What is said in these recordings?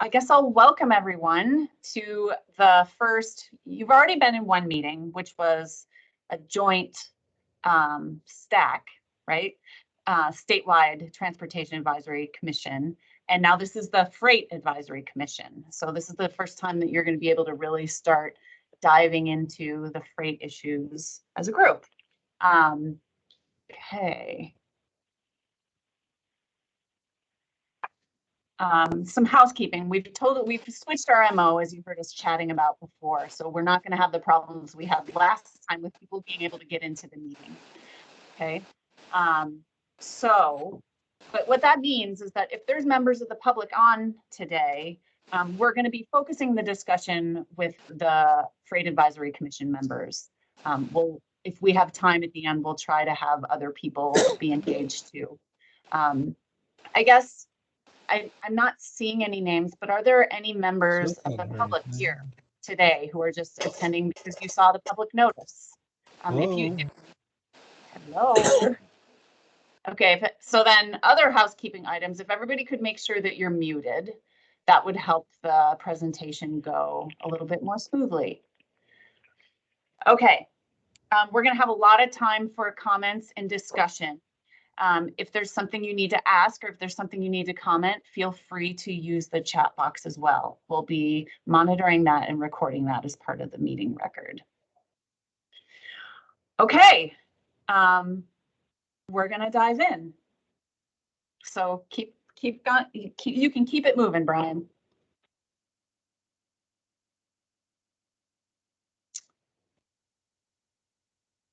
I guess I'll welcome everyone to the first, you've already been in one meeting, which was a joint stack, right? Statewide Transportation Advisory Commission. And now this is the Freight Advisory Commission. So this is the first time that you're going to be able to really start diving into the freight issues as a group. Okay. Some housekeeping. We've switched our MO, as you heard us chatting about before. So we're not going to have the problems we had last time with people being able to get into the meeting. Okay. But what that means is that if there's members of the public on today, we're going to be focusing the discussion with the Freight Advisory Commission members. If we have time at the end, we'll try to have other people be engaged too. I guess I'm not seeing any names, but are there any members of the public here today who are just attending because you saw the public notice? Hello. Okay, so then other housekeeping items, if everybody could make sure that you're muted, that would help the presentation go a little bit more smoothly. Okay, we're going to have a lot of time for comments and discussion. If there's something you need to ask or if there's something you need to comment, feel free to use the chat box as well. We'll be monitoring that and recording that as part of the meeting record. Okay, we're gonna dive in. So you can keep it moving, Brian.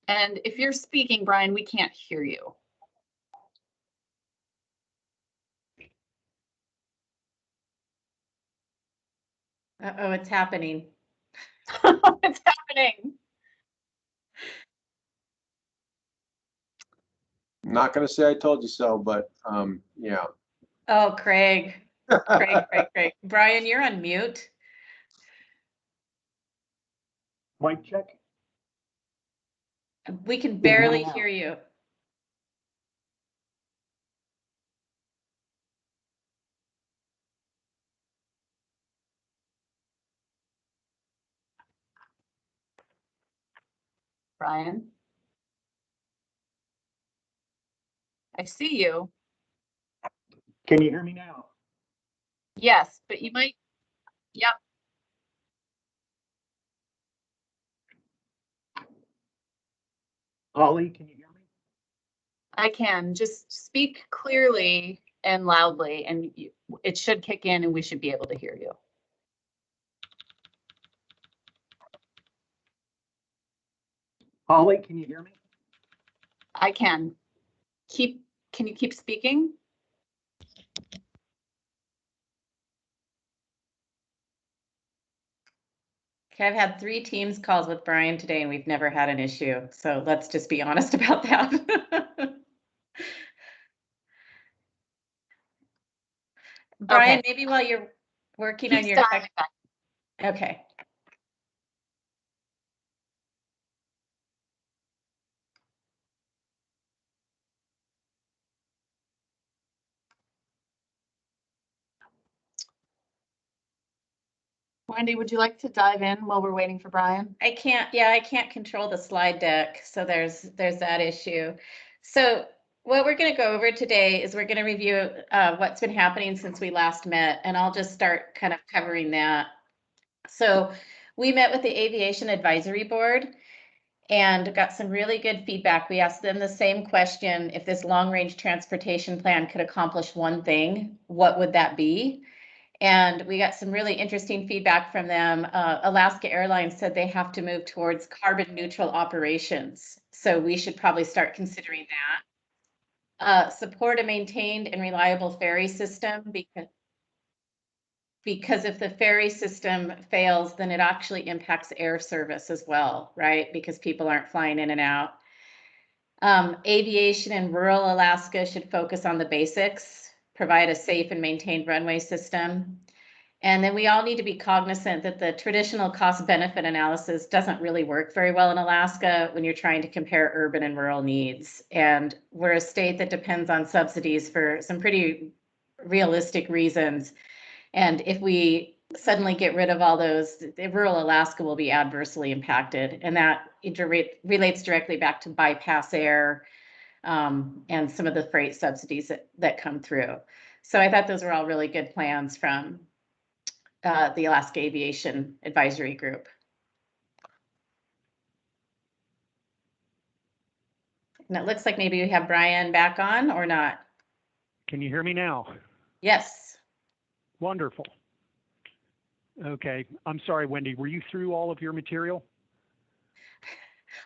And if you're speaking, Brian, we can't hear you. Uh-oh, it's happening. It's happening. I'm not going to say I told you so, but yeah. Oh, Craig. Craig. Brian, you're on mute. Mic check. We can barely hear you. Brian, I see you. Can you hear me now? Yes, but you might, yep. Holly, can you hear me? I can. Just speak clearly and loudly, and it should kick in and we should be able to hear you. Holly, can you hear me? I can. Can you keep speaking? Okay, I've had 3 Teams calls with Brian today and we've never had an issue. So let's just be honest about that. Brian, Okay. maybe while you're working Keep on your tech. Okay. Wendy, would you like to dive in while we're waiting for Brian? I can't control the slide deck, so there's that issue. So what we're going to go over today is we're going to review what's been happening since we last met, and I'll just start kind of covering that. So we met with the Aviation Advisory Board and got some really good feedback. We asked them the same question: if this long-range transportation plan could accomplish one thing, what would that be? And we got some really interesting feedback from them. Alaska Airlines said they have to move towards carbon neutral operations. So we should probably start considering that. Support a maintained and reliable ferry system because if the ferry system fails, then it actually impacts air service as well, right? Because people aren't flying in and out. Aviation in rural Alaska should focus on the basics, provide a safe and maintained runway system. And then we all need to be cognizant that the traditional cost-benefit analysis doesn't really work very well in Alaska when you're trying to compare urban and rural needs. And we're a state that depends on subsidies for some pretty realistic reasons. And if we suddenly get rid of all those, rural Alaska will be adversely impacted. And that relates directly back to bypass air and some of the freight subsidies that come through. So I thought those were all really good plans from the Alaska Aviation Advisory Group. And it looks like maybe we have Brian back on or not. Can you hear me now? Yes. Wonderful. Okay, I'm sorry, Wendy, were you through all of your material?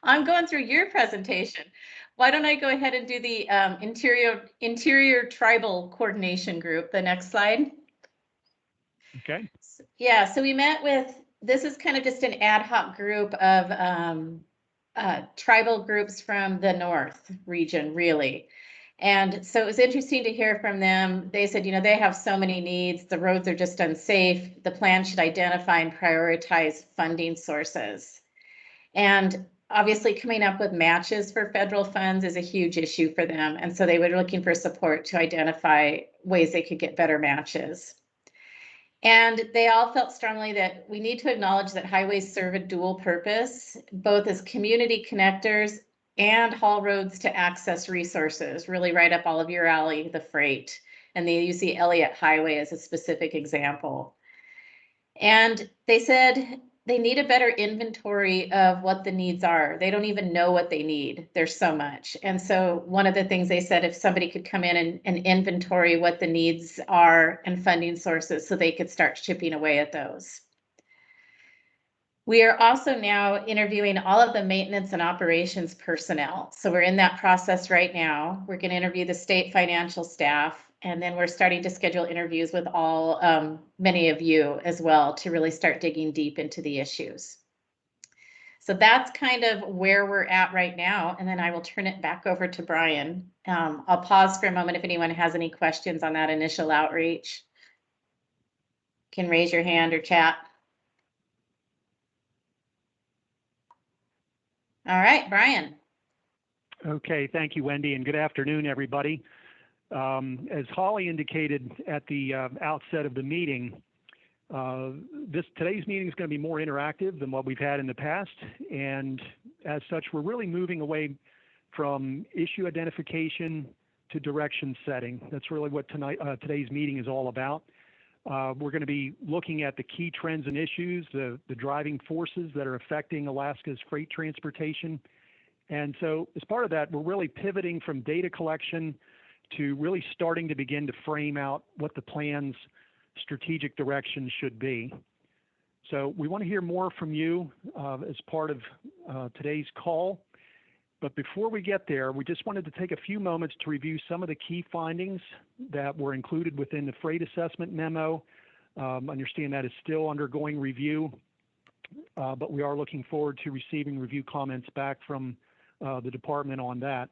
I'm going through your presentation. Why don't I go ahead and do the interior tribal coordination group, the next slide. Okay. Yeah, so we met with, this is kind of just an ad hoc group of tribal groups from the North region, really. And so it was interesting to hear from them. They said, you know, they have so many needs. The roads are just unsafe. The plan should identify and prioritize funding sources. And obviously coming up with matches for federal funds is a huge issue for them. And so they were looking for support to identify ways they could get better matches. And they all felt strongly that we need to acknowledge that highways serve a dual purpose, both as community connectors and haul roads to access resources, really right up all of your alley, the freight. And they use the Elliott Highway as a specific example. And they said they need a better inventory of what the needs are. They don't even know what they need. There's so much. And so one of the things they said, if somebody could come in and inventory what the needs are and funding sources so they could start chipping away at those. We are also now interviewing all of the maintenance and operations personnel. So we're in that process right now. We're going to interview the state financial staff, and then we're starting to schedule interviews with all, many of you as well, to really start digging deep into the issues. So that's kind of where we're at right now. And then I will turn it back over to Brian. I'll pause for a moment if anyone has any questions on that initial outreach. You can raise your hand or chat. All right, Brian. Okay, thank you, Wendy, and good afternoon, everybody. As Holly indicated at the outset of the meeting, today's meeting is going to be more interactive than what we've had in the past, and as such, we're really moving away from issue identification to direction setting. That's really what today's meeting is all about. We're going to be looking at the key trends and issues, the driving forces that are affecting Alaska's freight transportation. And so as part of that, we're really pivoting from data collection to really starting to begin to frame out what the plan's strategic direction should be. So we want to hear more from you as part of today's call. But before we get there, we just wanted to take a few moments to review some of the key findings that were included within the freight assessment memo. Understand that is still undergoing review, but we are looking forward to receiving review comments back from the department on that.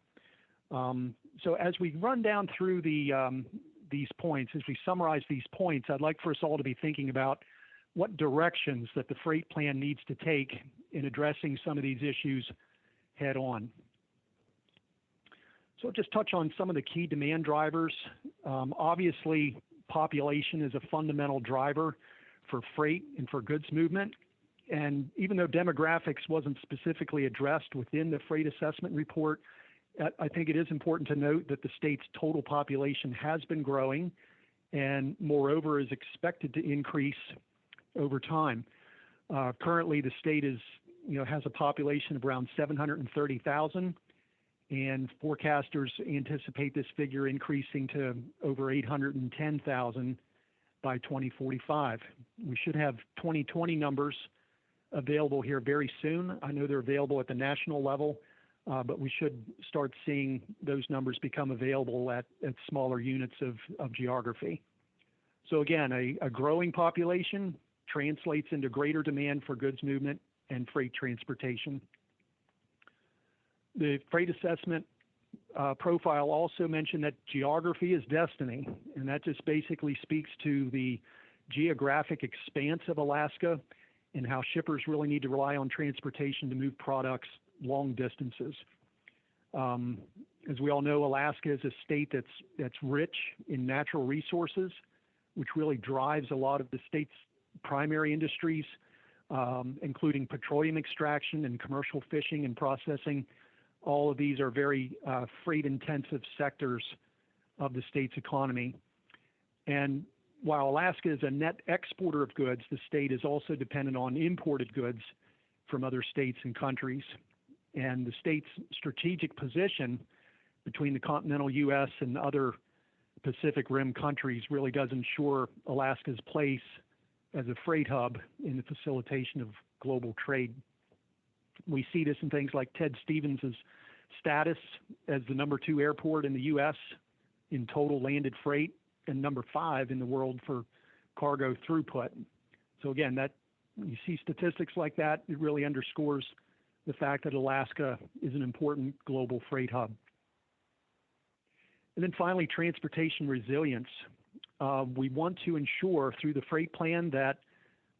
So as we run down through these points, as we summarize these points, I'd like for us all to be thinking about what directions that the freight plan needs to take in addressing some of these issues head on. So just touch on some of the key demand drivers. Obviously, population is a fundamental driver for freight and for goods movement. And even though demographics wasn't specifically addressed within the freight assessment report, I think it is important to note that the state's total population has been growing and moreover is expected to increase over time. Currently, the state has a population of around 730,000, and forecasters anticipate this figure increasing to over 810,000 by 2045. We should have 2020 numbers available here very soon. I know they're available at the national level, but we should start seeing those numbers become available at smaller units of geography. So again, a growing population translates into greater demand for goods movement and freight transportation. The freight assessment profile also mentioned that geography is destiny, and that just basically speaks to the geographic expanse of Alaska and how shippers really need to rely on transportation to move products long distances. As we all know, Alaska is a state that's rich in natural resources. which really drives a lot of the state's primary industries, including petroleum extraction and commercial fishing and processing. All of these are very freight-intensive sectors of the state's economy. And while Alaska is a net exporter of goods, the state is also dependent on imported goods from other states and countries. And the state's strategic position between the continental U.S. and other Pacific Rim countries really does ensure Alaska's place as a freight hub in the facilitation of global trade. We see this in things like Ted Stevens' status as the #2 airport in the U.S. in total landed freight and #5 in the world for cargo throughput. So again, that you see statistics like that, it really underscores the fact that Alaska is an important global freight hub. And then finally, transportation resilience. We want to ensure through the freight plan that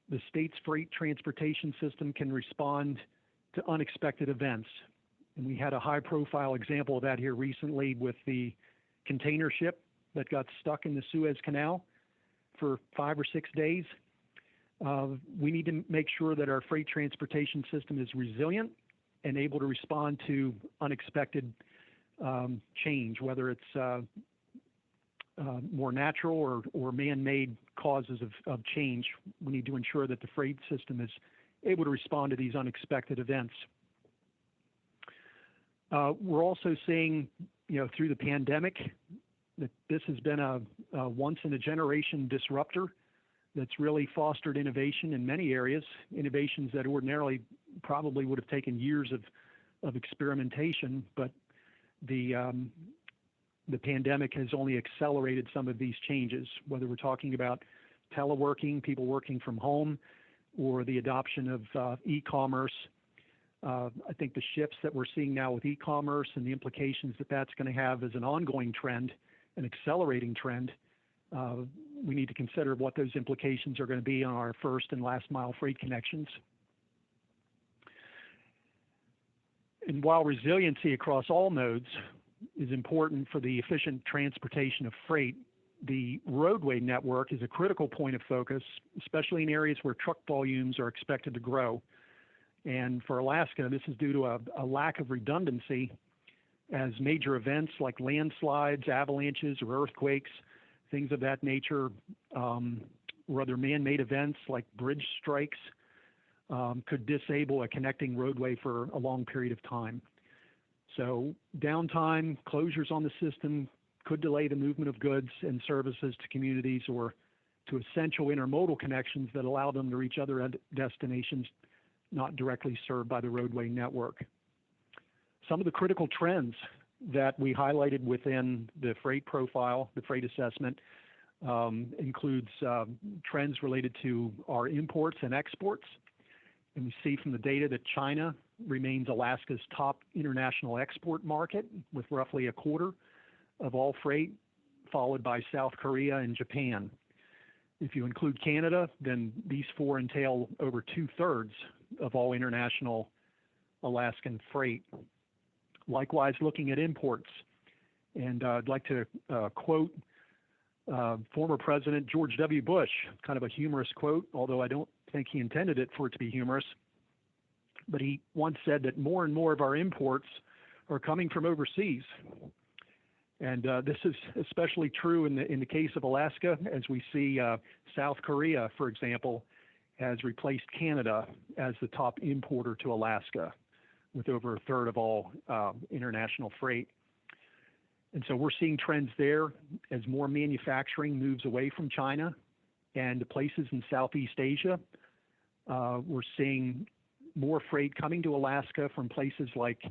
the state's freight transportation system can respond to unexpected events. And we had a high-profile example of that here recently with the container ship that got stuck in the Suez Canal for 5 or 6 days. We need to make sure that our freight transportation system is resilient and able to respond to unexpected change, whether it's more natural or man-made causes of change. We need to ensure that the freight system is able to respond to these unexpected events. We're also seeing, through the pandemic, that this has been a once-in-a-generation disruptor that's really fostered innovation in many areas, innovations that ordinarily probably would have taken years of experimentation, but the pandemic has only accelerated some of these changes, whether we're talking about teleworking, people working from home, or the adoption of e-commerce. I think the shifts that we're seeing now with e-commerce and the implications that that's going to have as an ongoing trend, an accelerating trend, we need to consider what those implications are going to be on our first and last mile freight connections. And while resiliency across all nodes is important for the efficient transportation of freight, the roadway network is a critical point of focus, especially in areas where truck volumes are expected to grow. And for Alaska, this is due to a lack of redundancy, as major events like landslides, avalanches, or earthquakes, things of that nature, or other man-made events like bridge strikes, could disable a connecting roadway for a long period of time. So downtime, closures on the system could delay the movement of goods and services to communities or to essential intermodal connections that allow them to reach other destinations not directly served by the roadway network. Some of the critical trends that we highlighted within the freight profile, the freight assessment, includes trends related to our imports and exports. And we see from the data that China remains Alaska's top international export market, with roughly a quarter of all freight, followed by South Korea and Japan. If you include Canada, then these four entail over 2/3 of all international Alaskan freight. Likewise, looking at imports, and I'd like to quote former President George W. Bush, kind of a humorous quote, although I don't think he intended it for it to be humorous. But he once said that more and more of our imports are coming from overseas. And this is especially true in the case of Alaska, as we see South Korea, for example, has replaced Canada as the top importer to Alaska, with over 1/3 of all international freight. And so we're seeing trends there as more manufacturing moves away from China and to places in Southeast Asia. We're seeing more freight coming to Alaska from places like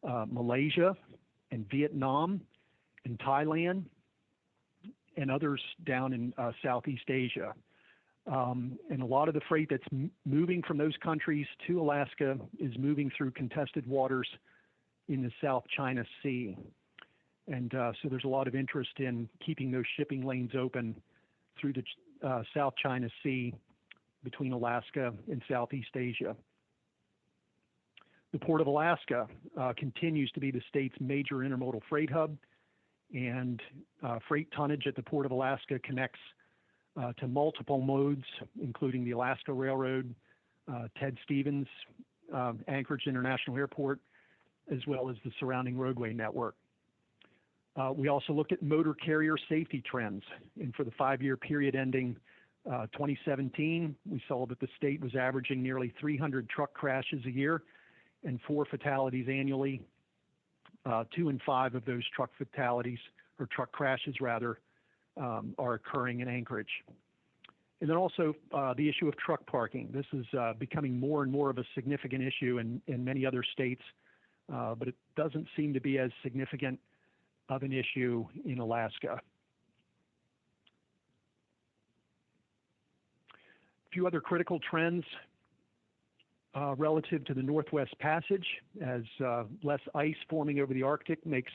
Malaysia and Vietnam and Thailand and others down in Southeast Asia. And a lot of the freight that's moving from those countries to Alaska is moving through contested waters in the South China Sea. And so there's a lot of interest in keeping those shipping lanes open through the South China Sea between Alaska and Southeast Asia. The Port of Alaska continues to be the state's major intermodal freight hub, and freight tonnage at the Port of Alaska connects to multiple modes, including the Alaska Railroad, Ted Stevens, Anchorage International Airport, as well as the surrounding roadway network. We also looked at motor carrier safety trends, and for the 5-year period ending 2017, we saw that the state was averaging nearly 300 truck crashes a year and 4 fatalities annually. 2 in 5 of those truck fatalities, or truck crashes rather, are occurring in Anchorage. And then also the issue of truck parking. This is becoming more and more of a significant issue in many other states, but it doesn't seem to be as significant of an issue in Alaska. A few other critical trends relative to the Northwest Passage, as less ice forming over the Arctic makes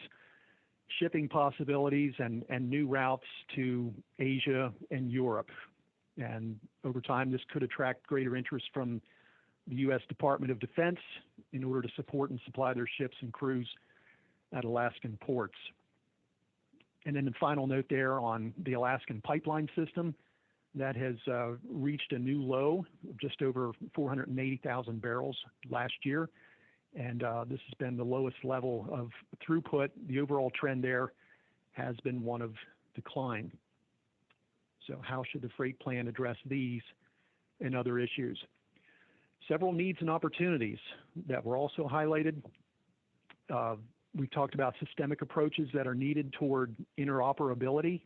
shipping possibilities and new routes to Asia and Europe. And over time, this could attract greater interest from the U.S. Department of Defense in order to support and supply their ships and crews at Alaskan ports. And then the final note there on the Alaskan pipeline system, that has reached a new low of just over 480,000 barrels last year. And this has been the lowest level of throughput. The overall trend there has been one of decline. So how should the freight plan address these and other issues? Several needs and opportunities that were also highlighted. We talked about systemic approaches that are needed toward interoperability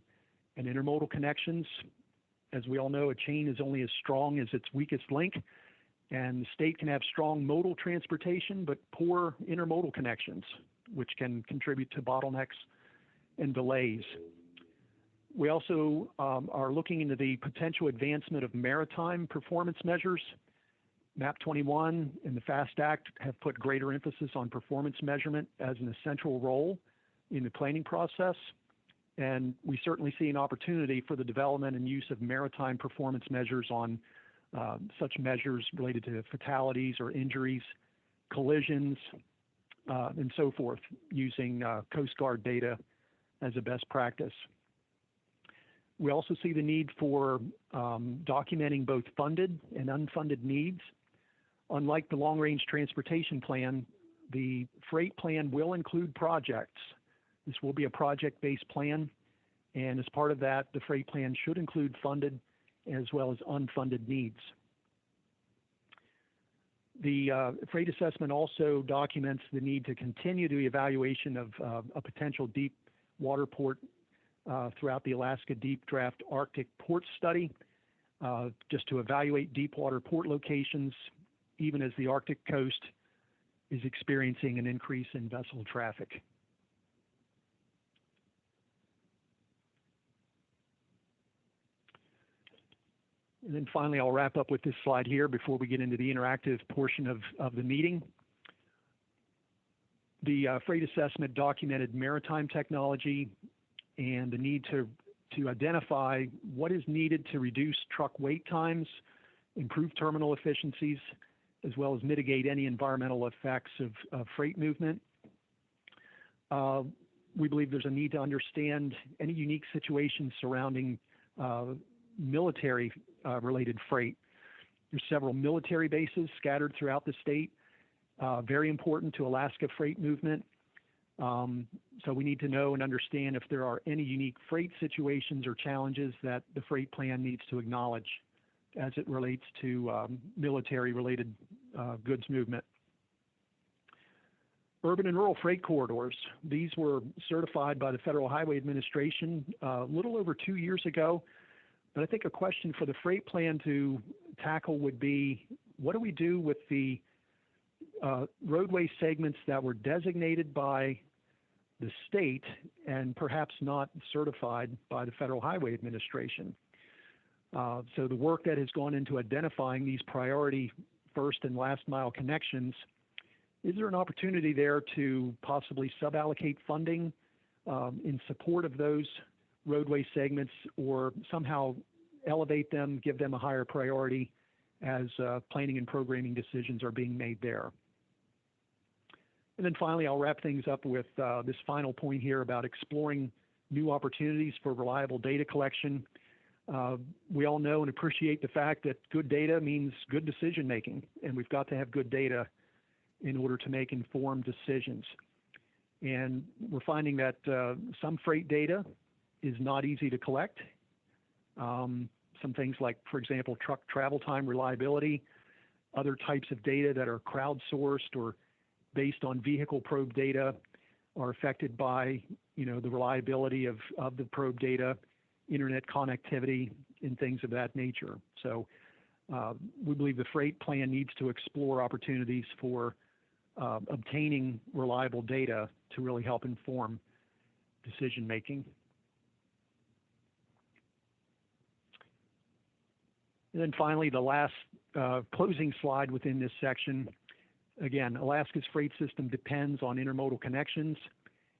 and intermodal connections. As we all know, a chain is only as strong as its weakest link, and the state can have strong modal transportation, but poor intermodal connections, which can contribute to bottlenecks and delays. We also are looking into the potential advancement of maritime performance measures. MAP 21 and the FAST Act have put greater emphasis on performance measurement as an essential role in the planning process. And we certainly see an opportunity for the development and use of maritime performance measures on such measures related to fatalities or injuries, collisions, and so forth, using Coast Guard data as a best practice. We also see the need for documenting both funded and unfunded needs. Unlike the long-range transportation plan, the freight plan will include projects. This will be a project-based plan, and as part of that, the freight plan should include funded as well as unfunded needs. The freight assessment also documents the need to continue the evaluation of a potential deep water port throughout the Alaska Deep Draft Arctic Port Study, just to evaluate deep water port locations, even as the Arctic coast is experiencing an increase in vessel traffic. And then finally, I'll wrap up with this slide here before we get into the interactive portion of the meeting. The freight assessment documented maritime technology and the need to identify what is needed to reduce truck wait times, improve terminal efficiencies, as well as mitigate any environmental effects of freight movement. We believe there's a need to understand any unique situations surrounding military related freight. There's several military bases scattered throughout the state, very important to Alaska freight movement. So we need to know and understand if there are any unique freight situations or challenges that the freight plan needs to acknowledge as it relates to military related goods movement. Urban and rural freight corridors. These were certified by the Federal Highway Administration a little over 2 years ago. But I think a question for the freight plan to tackle would be, what do we do with the roadway segments that were designated by the state and perhaps not certified by the Federal Highway Administration? So the work that has gone into identifying these priority first and last mile connections, is there an opportunity there to possibly suballocate funding in support of those roadway segments, or somehow elevate them, give them a higher priority as planning and programming decisions are being made there? And then finally, I'll wrap things up with this final point here about exploring new opportunities for reliable data collection. We all know and appreciate the fact that good data means good decision making, and we've got to have good data in order to make informed decisions. And we're finding that some freight data is not easy to collect. Some things like, for example, truck travel time reliability, other types of data that are crowdsourced or based on vehicle probe data are affected by, the reliability of the probe data, internet connectivity, and things of that nature. So we believe the freight plan needs to explore opportunities for obtaining reliable data to really help inform decision making. And then finally, the last closing slide within this section. Again, Alaska's freight system depends on intermodal connections.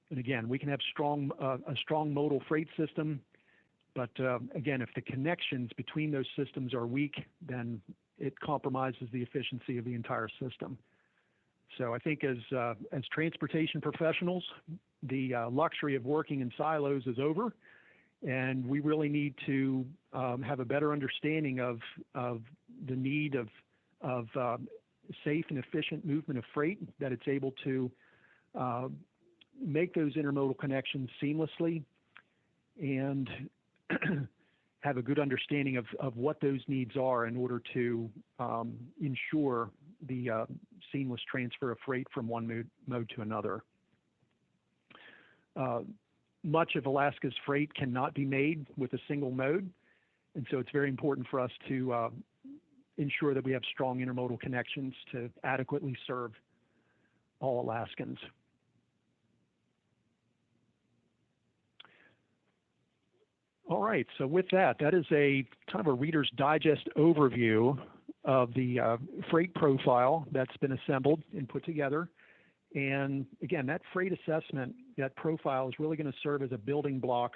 And again, we can have a strong modal freight system, but again, if the connections between those systems are weak, then it compromises the efficiency of the entire system. So I think as transportation professionals, the luxury of working in silos is over, and we really need to have a better understanding of the need of safe and efficient movement of freight, that it's able to make those intermodal connections seamlessly, and have a good understanding of what those needs are in order to ensure the seamless transfer of freight from one mode to another. Much of Alaska's freight cannot be made with a single mode, and so it's very important for us to ensure that we have strong intermodal connections to adequately serve all Alaskans. All right, so with that is a kind of a Reader's Digest overview of the freight profile that's been assembled and put together. And again, that freight assessment, that profile is really going to serve as a building block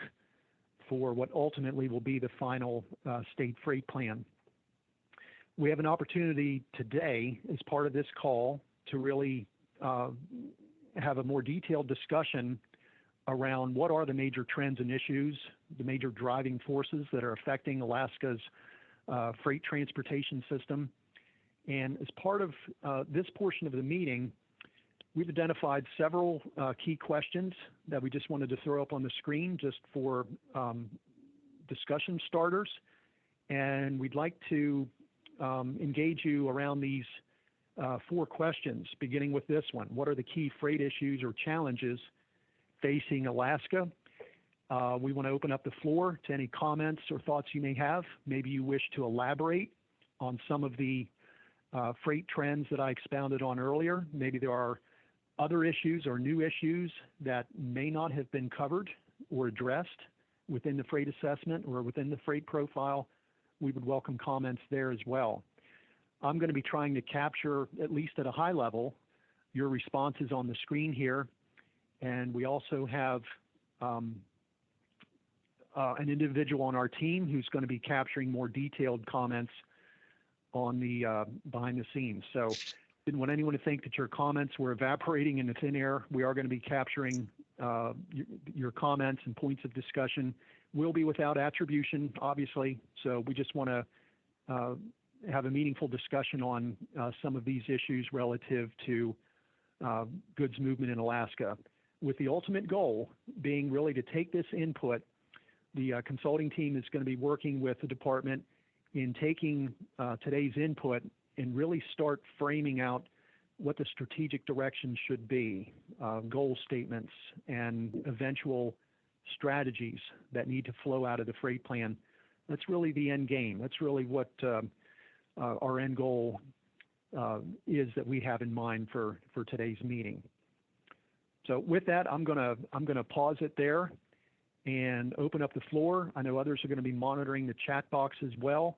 for what ultimately will be the final state freight plan. We have an opportunity today as part of this call to really have a more detailed discussion around what are the major trends and issues, the major driving forces that are affecting Alaska's freight transportation system. And as part of this portion of the meeting, we've identified several key questions that we just wanted to throw up on the screen just for discussion starters. And we'd like to engage you around these 4 questions, beginning with this one. What are the key freight issues or challenges facing Alaska? We want to open up the floor to any comments or thoughts you may have. Maybe you wish to elaborate on some of the freight trends that I expounded on earlier. Maybe there are other issues or new issues that may not have been covered or addressed within the freight assessment or within the freight profile. We would welcome comments there as well. I'm going to be trying to capture, at least at a high level, your responses on the screen here. And we also have an individual on our team who's going to be capturing more detailed comments on the behind the scenes. So didn't want anyone to think that your comments were evaporating into thin air. We are going to be capturing your comments and points of discussion. Will be without attribution, obviously. So we just want to have a meaningful discussion on some of these issues relative to goods movement in Alaska, with the ultimate goal being really to take this input. The consulting team is going to be working with the department in taking today's input and really start framing out what the strategic direction should be, goal statements, and eventual strategies that need to flow out of the freight plan. That's really the end game. That's really what our end goal is that we have in mind for today's meeting. So with that, I'm gonna pause it there and open up the floor. I know others are going to be monitoring the chat box as well.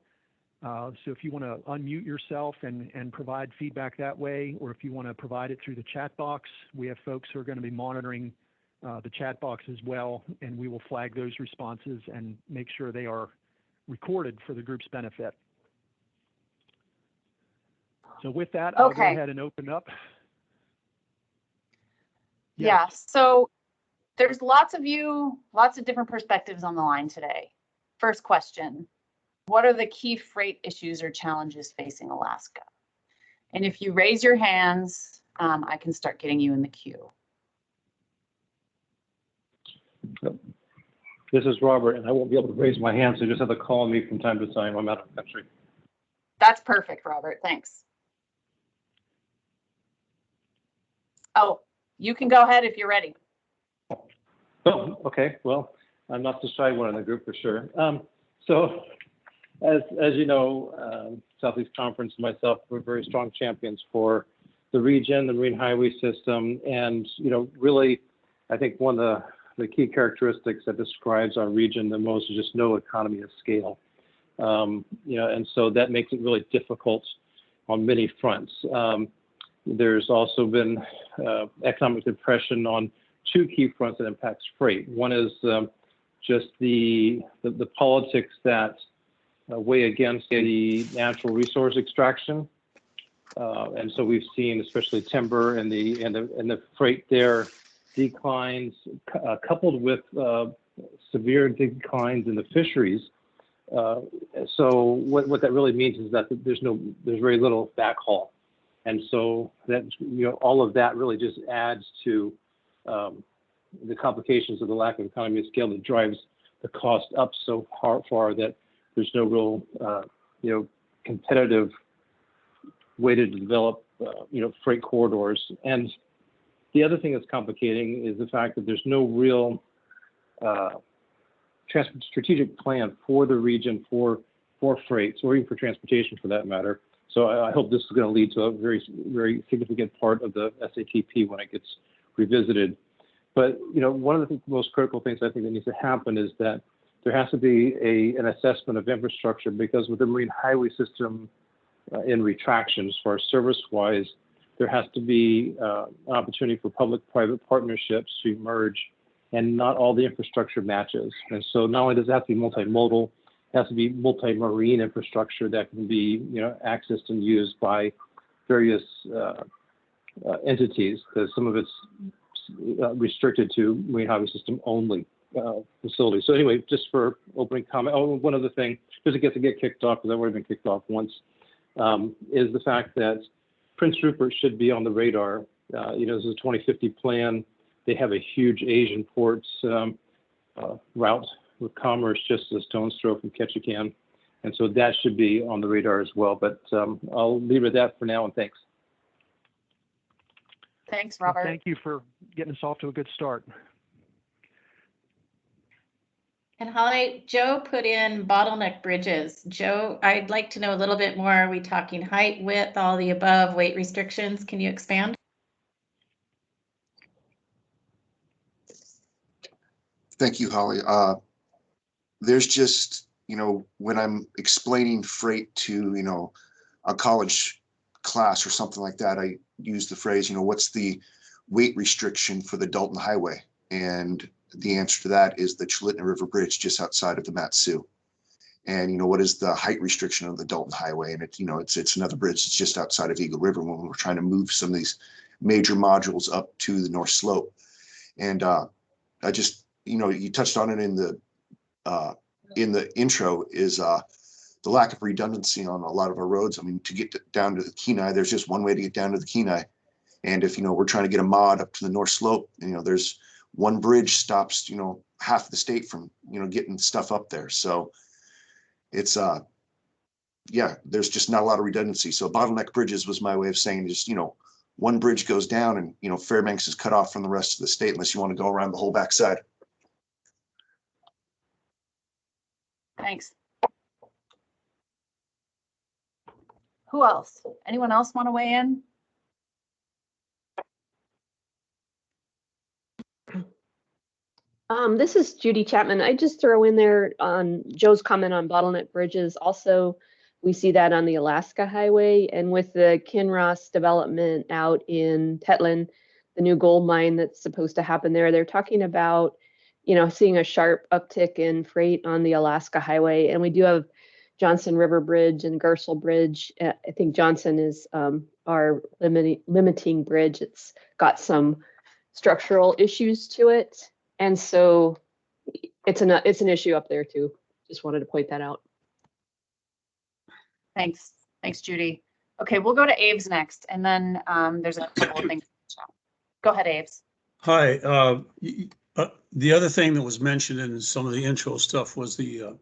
So if you want to unmute yourself and provide feedback that way, or if you want to provide it through the chat box, we have folks who are going to be monitoring the chat box as well, and we will flag those responses and make sure they are recorded for the group's benefit. So with that, I'll go ahead and open up. Yes. Yeah, so there's lots of different perspectives on the line today. First question, what are the key freight issues or challenges facing Alaska? And if you raise your hands, I can start getting you in the queue. This is Robert, and I won't be able to raise my hand, so you just have to call me from time to time. I'm out of the country. That's perfect, Robert. Thanks. Oh, you can go ahead if you're ready. Oh, okay. Well, I'm not the shy one in the group for sure. So, as you know, Southeast Conference and myself, we're very strong champions for the region, the Marine Highway System, and really, I think one of the key characteristics that describes our region the most is just no economy of scale. And so that makes it really difficult on many fronts. There's also been economic depression on two key fronts that impacts freight. One is just the politics that weigh against the natural resource extraction, and so we've seen, especially timber and the freight there declines, coupled with severe declines in the fisheries. So what that really means is that there's very little backhaul, and so that all of that really just adds to the complications of the lack of economy of scale that drives the cost up so far that there's no real competitive way to develop freight corridors. And the other thing that's complicating is the fact that there's no real strategic plan for the region for freight, or even for transportation for that matter. So I hope this is going to lead to a very, very significant part of the SATP when it gets revisited. But one of the most critical things I think that needs to happen is that there has to be an assessment of infrastructure, because with the Marine Highway System in retraction, as far as service-wise, there has to be an opportunity for public-private partnerships to emerge, and not all the infrastructure matches. And so not only does it have to be multimodal, it has to be multi-marine infrastructure that can be accessed and used by various entities, because some of it's restricted to Marine Highway System only facilities. So anyway, just for opening comment, one other thing, just to get kicked off, because I've already been kicked off once, is the fact that Prince Rupert should be on the radar. This is a 2050 plan. They have a huge Asian ports route with commerce just a stone's throw from Ketchikan. And so that should be on the radar as well. But I'll leave it at that for now, and thanks. Thanks, Robert. Thank you for getting us off to a good start. And Holly, Joe put in bottleneck bridges. Joe, I'd like to know a little bit more. Are we talking height, width, all the above, weight restrictions? Can you expand? Thank you, Holly. There's just, when I'm explaining freight to, a college class or something like that, I use the phrase, what's the weight restriction for the Dalton Highway? And the answer to that is the Chalitna River Bridge just outside of the Mat-Su. And what is the height restriction of the Dalton Highway? And it's another bridge that's just outside of Eagle River when we're trying to move some of these major modules up to the North Slope. And I just, you touched on it in the intro, is the lack of redundancy on a lot of our roads. I mean, to get down to the Kenai, there's just one way to get down to the Kenai. And if we're trying to get a mod up to the North Slope, there's one bridge stops, half the state from, getting stuff up there. So it's, there's just not a lot of redundancy. So bottleneck bridges was my way of saying just, one bridge goes down and, Fairbanks is cut off from the rest of the state unless you want to go around the whole backside. Thanks. Who else? Anyone else want to weigh in? This is Judy Chapman. I just throw in there on Joe's comment on bottleneck bridges. Also, we see that on the Alaska Highway, and with the Kinross development out in Tetlin, the new gold mine that's supposed to happen there, they're talking about, seeing a sharp uptick in freight on the Alaska Highway. And we do have Johnson River Bridge and Gersel Bridge. I think Johnson is our limiting bridge. It's got some structural issues to it. And so it's an issue up there too. Just wanted to point that out. Thanks. Thanks, Judy. Okay, we'll go to Aves next, and then there's a couple of things. Go ahead, Aves. Hi. The other thing that was mentioned in some of the intro stuff was the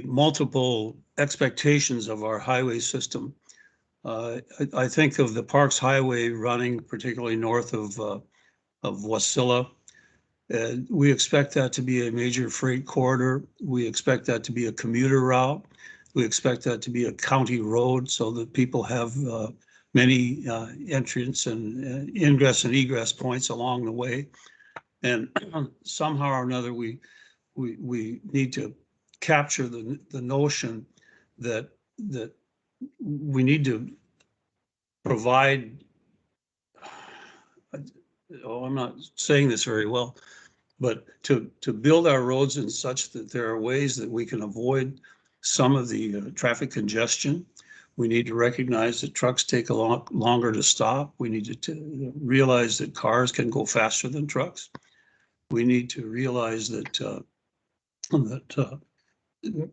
multiple expectations of our highway system. I think of the Parks Highway running particularly north of Wasilla. We expect that to be a major freight corridor. We expect that to be a commuter route. We expect that to be a county road so that people have many entrance and ingress and egress points along the way. And somehow or another, we need to capture the notion that we need to provide. Oh, I'm not saying this very well, but to build our roads in such that there are ways that we can avoid some of the traffic congestion. We need to recognize that trucks take a lot longer to stop. We need to realize that cars can go faster than trucks. We need to realize that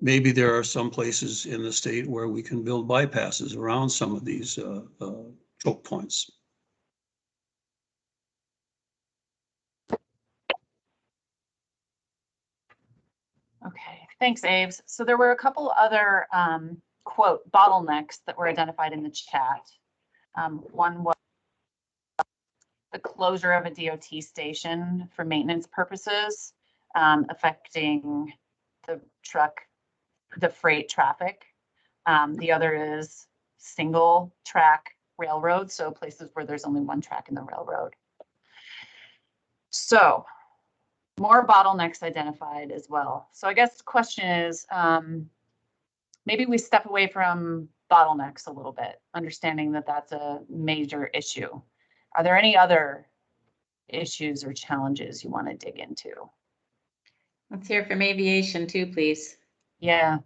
maybe there are some places in the state where we can build bypasses around some of these choke points. Okay, thanks, Aves. So there were a couple other quote bottlenecks that were identified in the chat. One was the closure of a DOT station for maintenance purposes, affecting the freight traffic. The other is single track railroad, so places where there's only one track in the railroad. So more bottlenecks identified as well. So I guess the question is, maybe we step away from bottlenecks a little bit, understanding that that's a major issue. Are there any other issues or challenges you want to dig into? Let's hear from aviation too, please. Yeah.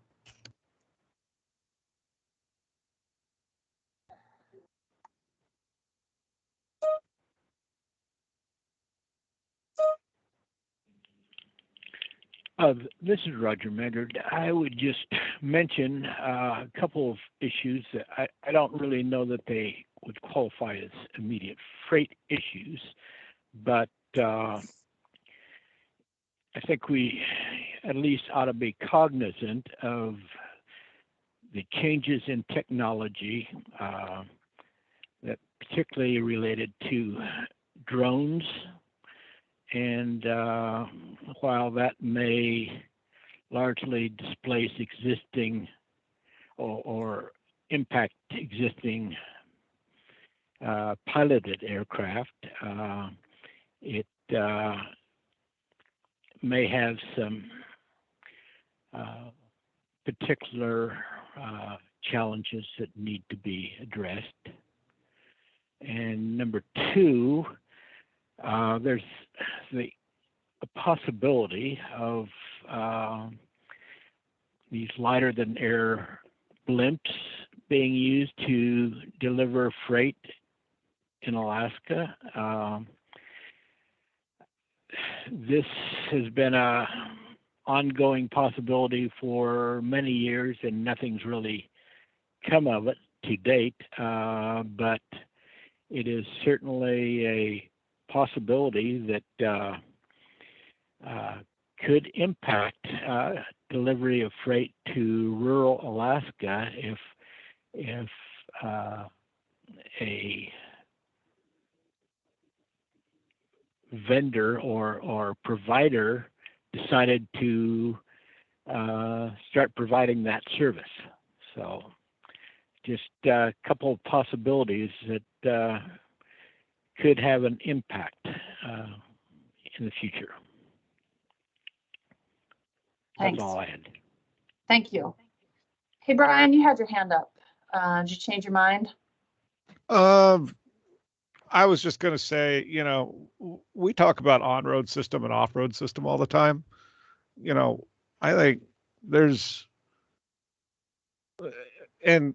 This is Roger Medard. I would just mention a couple of issues that I don't really know that they would qualify as immediate freight issues, but I think we at least ought to be cognizant of the changes in technology that particularly related to drones. And while that may largely displace existing or impact existing piloted aircraft, it may have some particular challenges that need to be addressed. And number two, there's a possibility of these lighter than air blimps being used to deliver freight in Alaska. This has been an ongoing possibility for many years, and nothing's really come of it to date, but it is certainly a possibility that could impact delivery of freight to rural Alaska if a vendor or provider decided to start providing that service. So just a couple of possibilities that could have an impact in the future. Thanks. That's all I had. Thank you. Hey, Brian, you had your hand up. Did you change your mind? I was just going to say, we talk about on-road system and off-road system all the time. I think and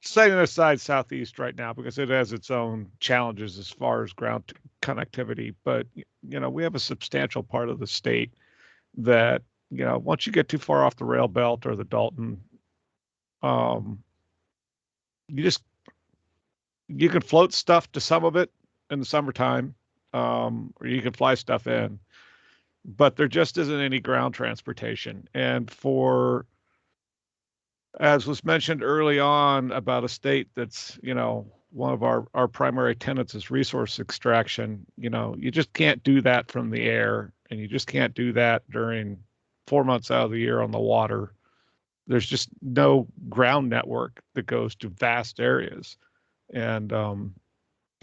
setting aside Southeast right now, because it has its own challenges as far as ground connectivity, but, we have a substantial part of the state that, you know, once you get too far off the rail belt or the Dalton, you can float stuff to some of it in the summertime, or you can fly stuff in, but there just isn't any ground transportation. And as was mentioned early on about a state that's, you know, one of our primary tenets is resource extraction, you know, you just can't do that from the air, and you just can't do that during 4 months out of the year on the water. There's just no ground network that goes to vast areas. And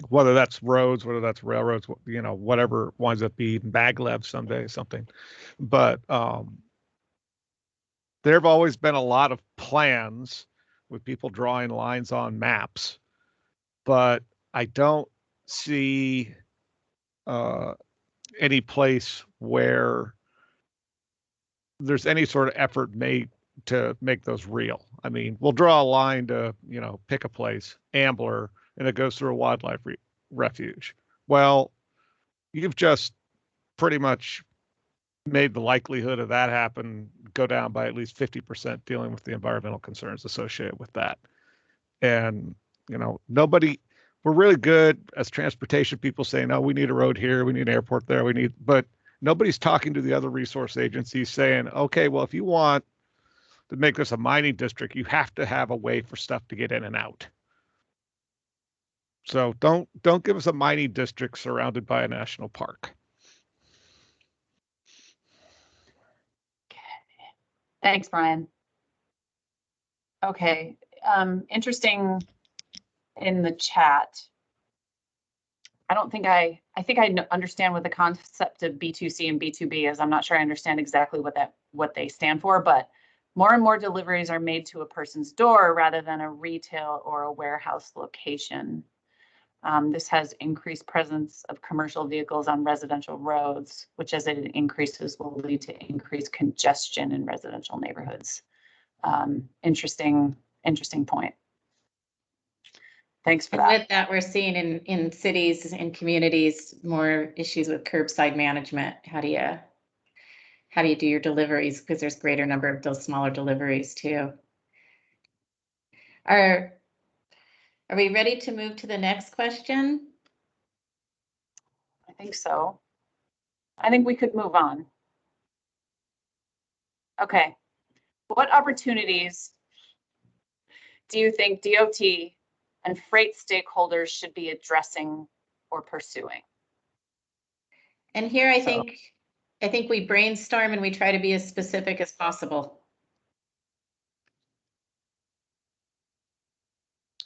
whether that's roads, whether that's railroads, you know, whatever winds up being maglev someday, something. But there have always been a lot of plans with people drawing lines on maps, but I don't see any place where there's any sort of effort made to make those real. I mean, we'll draw a line to, you know, pick a place, Ambler, and it goes through a wildlife refuge. Well, you've just pretty much made the likelihood of that happen go down by at least 50% dealing with the environmental concerns associated with that. And, you know, we're really good as transportation people saying, no, we need a road here, we need an airport there, but nobody's talking to the other resource agencies saying, okay, well, if you want to make this a mining district, you have to have a way for stuff to get in and out. So don't give us a mining district surrounded by a national park. Thanks, Brian. Okay, interesting in the chat. I think I understand what the concept of B2C and B2B is. I'm not sure I understand exactly what they stand for, but more and more deliveries are made to a person's door rather than a retail or a warehouse location. This has increased presence of commercial vehicles on residential roads, which as it increases will lead to increased congestion in residential neighborhoods. Interesting point. Thanks for that. With that, we're seeing in cities and communities more issues with curbside management. How do you do your deliveries? Because there's greater number of those smaller deliveries too. Are we ready to move to the next question? I think so. I think we could move on. Okay. What opportunities do you think DOT and freight stakeholders should be addressing or pursuing? And here I think we brainstorm and we try to be as specific as possible.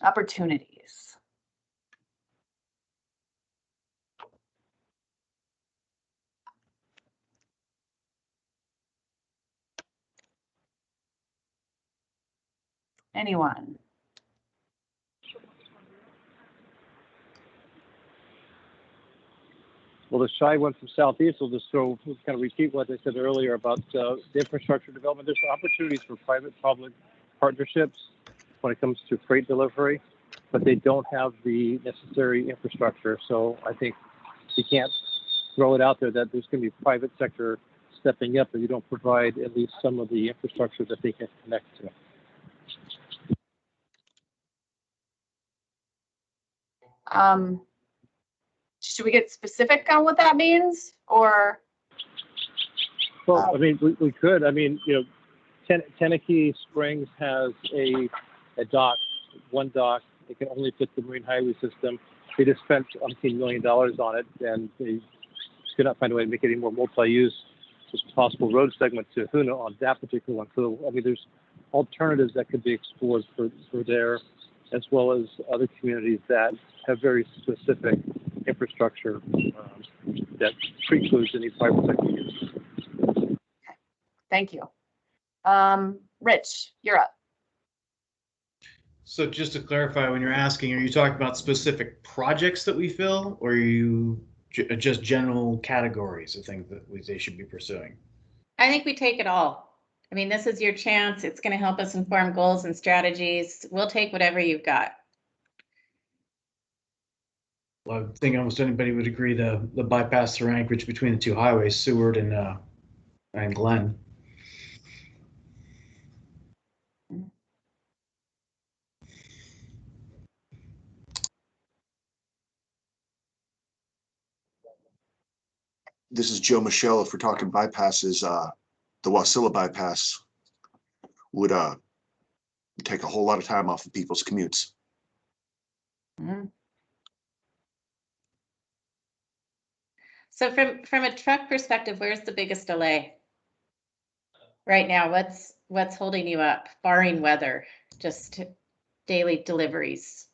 Opportunities. Anyone? Well, the shy one from Southeast will just kind of repeat what I said earlier about the infrastructure development. There's opportunities for private-public partnerships when it comes to freight delivery, but they don't have the necessary infrastructure. So I think you can't throw it out there that there's going to be private sector stepping up if you don't provide at least some of the infrastructure that they can connect to. Should we get specific on what that means, or? Well, I mean, we could. I mean, you know, Tennessee Springs has a dock, one dock. It can only fit the marine highway system. They just spent $18 million on it, and they could not find a way to make it any more multi-use as possible road segment to Huna on that particular one. So, I mean, there's alternatives that could be explored for there, as well as other communities that have very specific infrastructure that precludes any private sector use. Thank you. Rich, you're up. So just to clarify, when you're asking, are you talking about specific projects that we fill, or are you just general categories of things that they should be pursuing? I think we take it all. I mean, this is your chance. It's going to help us inform goals and strategies. We'll take whatever you've got. Well, I think almost anybody would agree the bypass through Anchorage between the two highways, Seward and Glen. this is Joe Michelle. If we're talking bypasses, the Wasilla bypass would take a whole lot of time off of people's commutes. Mhm. So from a truck perspective, where's the biggest delay? Right now, what's holding you up, barring weather, just daily deliveries?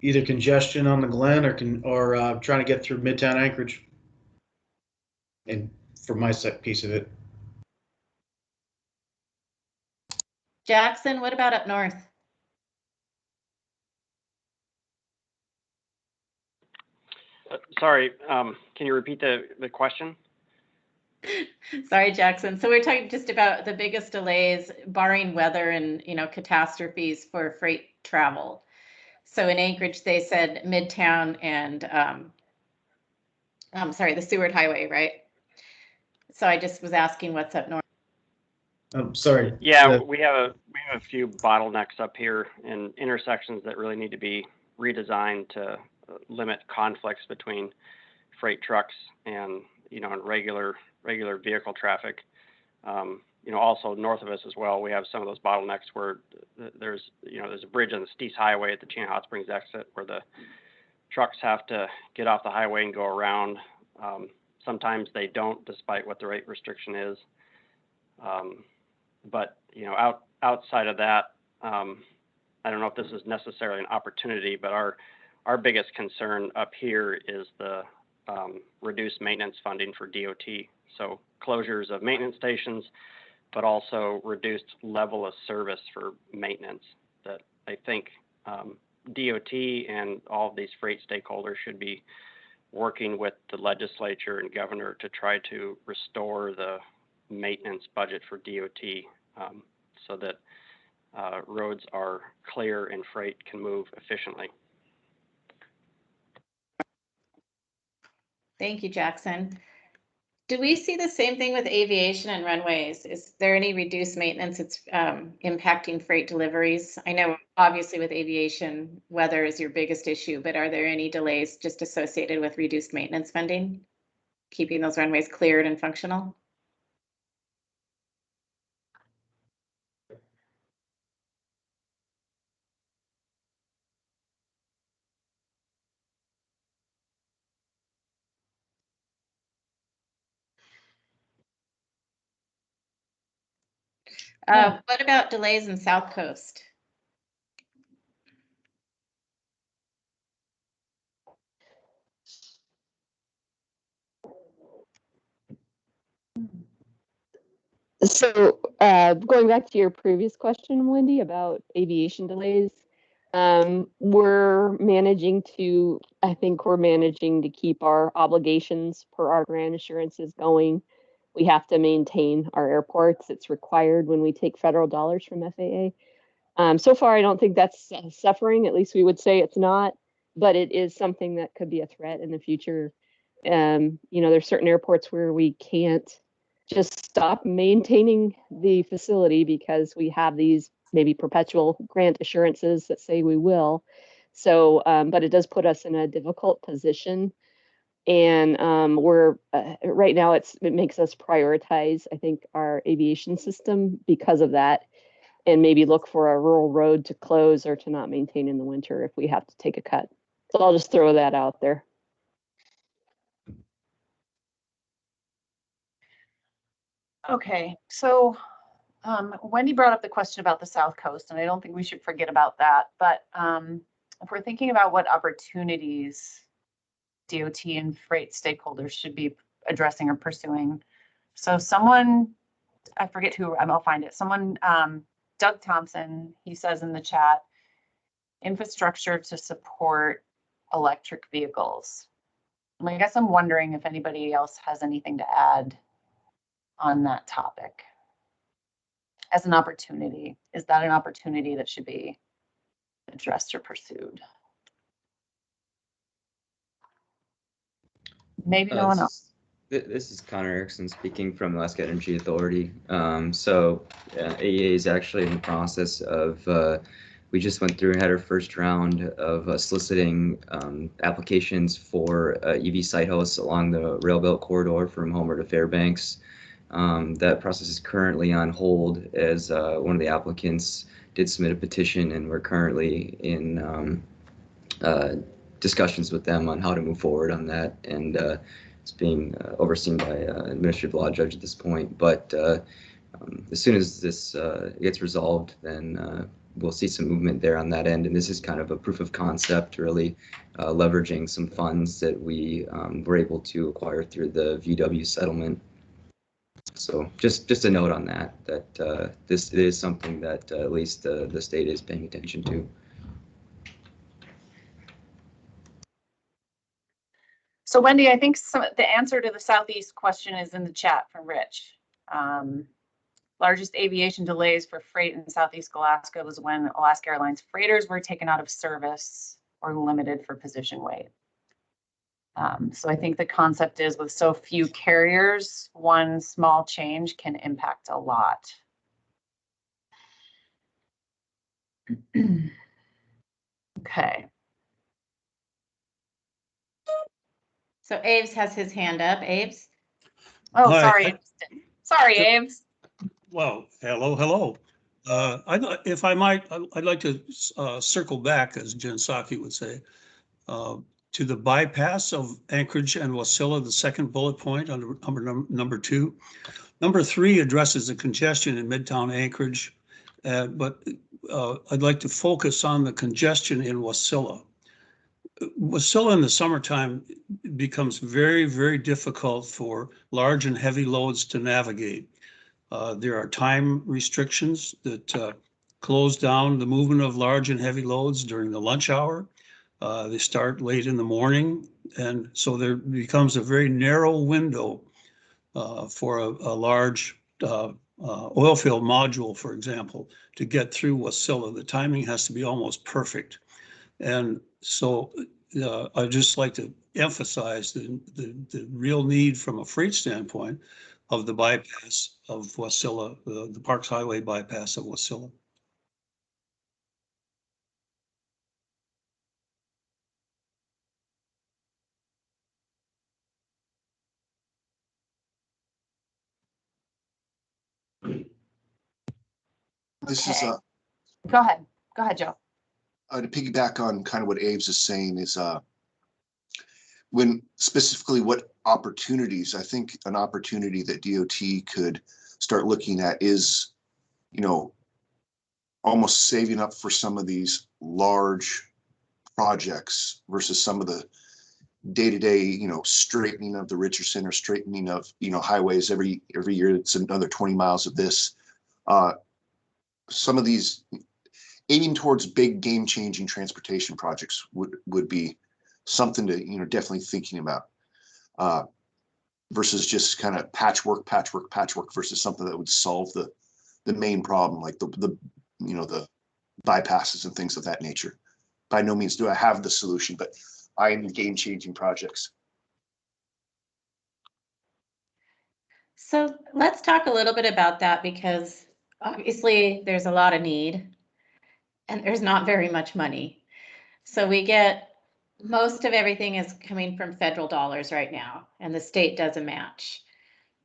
Either congestion on the Glen or trying to get through Midtown Anchorage. And for my piece of it. Jackson, what about up north? Sorry, can you repeat the question? Sorry, Jackson. So we're talking just about the biggest delays, barring weather and, catastrophes for freight travel. So in Anchorage, they said Midtown and, I'm sorry, the Seward Highway, right? So I just was asking what's up north. I'm sorry. Yeah, we have a few bottlenecks up here in intersections that really need to be redesigned to limit conflicts between freight trucks and and regular vehicle traffic. Also north of us as well, we have some of those bottlenecks where there's a bridge on the Steese Highway at the Chino Hot Springs exit where the trucks have to get off the highway and go around. Sometimes they don't, despite what the rate restriction is. But outside of that, I don't know if this is necessarily an opportunity, but our biggest concern up here is the reduced maintenance funding for DOT. So closures of maintenance stations, but also reduced level of service for maintenance. That I think DOT and all of these freight stakeholders should be working with the legislature and governor to try to restore the maintenance budget for DOT so that roads are clear and freight can move efficiently. Thank you, Jackson. Do we see the same thing with aviation and runways? Is there any reduced maintenance that's impacting freight deliveries? I know obviously with aviation, weather is your biggest issue, but are there any delays just associated with reduced maintenance funding? Keeping those runways cleared and functional? What about delays in South Coast? So going back to your previous question, Wendy, about aviation delays, we're managing to keep our obligations per our grant assurances going. We have to maintain our airports. It's required when we take federal dollars from FAA. So far, I don't think that's suffering. At least we would say it's not, but it is something that could be a threat in the future. There's certain airports where we can't just stop maintaining the facility because we have these maybe perpetual grant assurances that say we will. So, but it does put us in a difficult position. And we're right now it makes us prioritize, I think, our aviation system because of that, and maybe look for a rural road to close or to not maintain in the winter if we have to take a cut. So I'll just throw that out there. Okay, so Wendy brought up the question about the South Coast, and I don't think we should forget about that. But if we're thinking about what opportunities DOT and freight stakeholders should be addressing or pursuing, so someone, I forget who, I'll find it. Someone, Doug Thompson, he says in the chat, infrastructure to support electric vehicles. I guess I'm wondering if anybody else has anything to add on that topic as an opportunity. Is that an opportunity that should be addressed or pursued? Maybe no one else. This is Connor Erickson speaking from Alaska Energy Authority. AEA is actually in the process of we just went through and had our first round of soliciting applications for EV site hosts along the rail belt corridor from Homer to Fairbanks. That process is currently on hold as one of the applicants did submit a petition, and we're currently in discussions with them on how to move forward on that. And it's being overseen by an administrative law judge at this point. But as soon as this gets resolved, then we'll see some movement there on that end. And this is kind of a proof of concept, really leveraging some funds that we were able to acquire through the VW settlement. So just a note on that, this is something that at least the state is paying attention to. So Wendy, I think the answer to the Southeast question is in the chat from Rich. Largest aviation delays for freight in Southeast Alaska was when Alaska Airlines freighters were taken out of service or limited for position weight. So I think the concept is with so few carriers, one small change can impact a lot. Okay. So Aves has his hand up. Aves? Oh, Hi. sorry. Sorry, Aves. Well, hello. If I might, I'd like to circle back, as Jen Psaki would say, to the bypass of Anchorage and Wasilla, the second bullet point under number 2. Number 3 addresses the congestion in Midtown Anchorage, but I'd like to focus on the congestion in Wasilla. Wasilla in the summertime becomes very, very difficult for large and heavy loads to navigate. There are time restrictions that close down the movement of large and heavy loads during the lunch hour. They start late in the morning, and so there becomes a very narrow window for a large oil field module, for example, to get through Wasilla. The timing has to be almost perfect. And so I'd just like to emphasize the real need from a freight standpoint of the bypass of Wasilla, the Parks Highway bypass of Wasilla. This Okay. is Go ahead. Go ahead, Joe. to piggyback on kind of what Aves is saying is when specifically what opportunities, I think an opportunity that DOT could start looking at is, you know, almost saving up for some of these large projects versus some of the day-to-day, you know, straightening of the Richardson or straightening of, you know, highways every year. It's another 20 miles of this. Some of these aiming towards big game-changing transportation projects would be something to, you know, definitely thinking about versus just kind of patchwork versus something that would solve the main problem, like the you know, the bypasses and things of that nature. By no means do I have the solution, but I am game-changing projects. So let's talk a little bit about that, because obviously there's a lot of need and there's not very much money. So we get most of everything is coming from federal dollars right now, and the state doesn't match.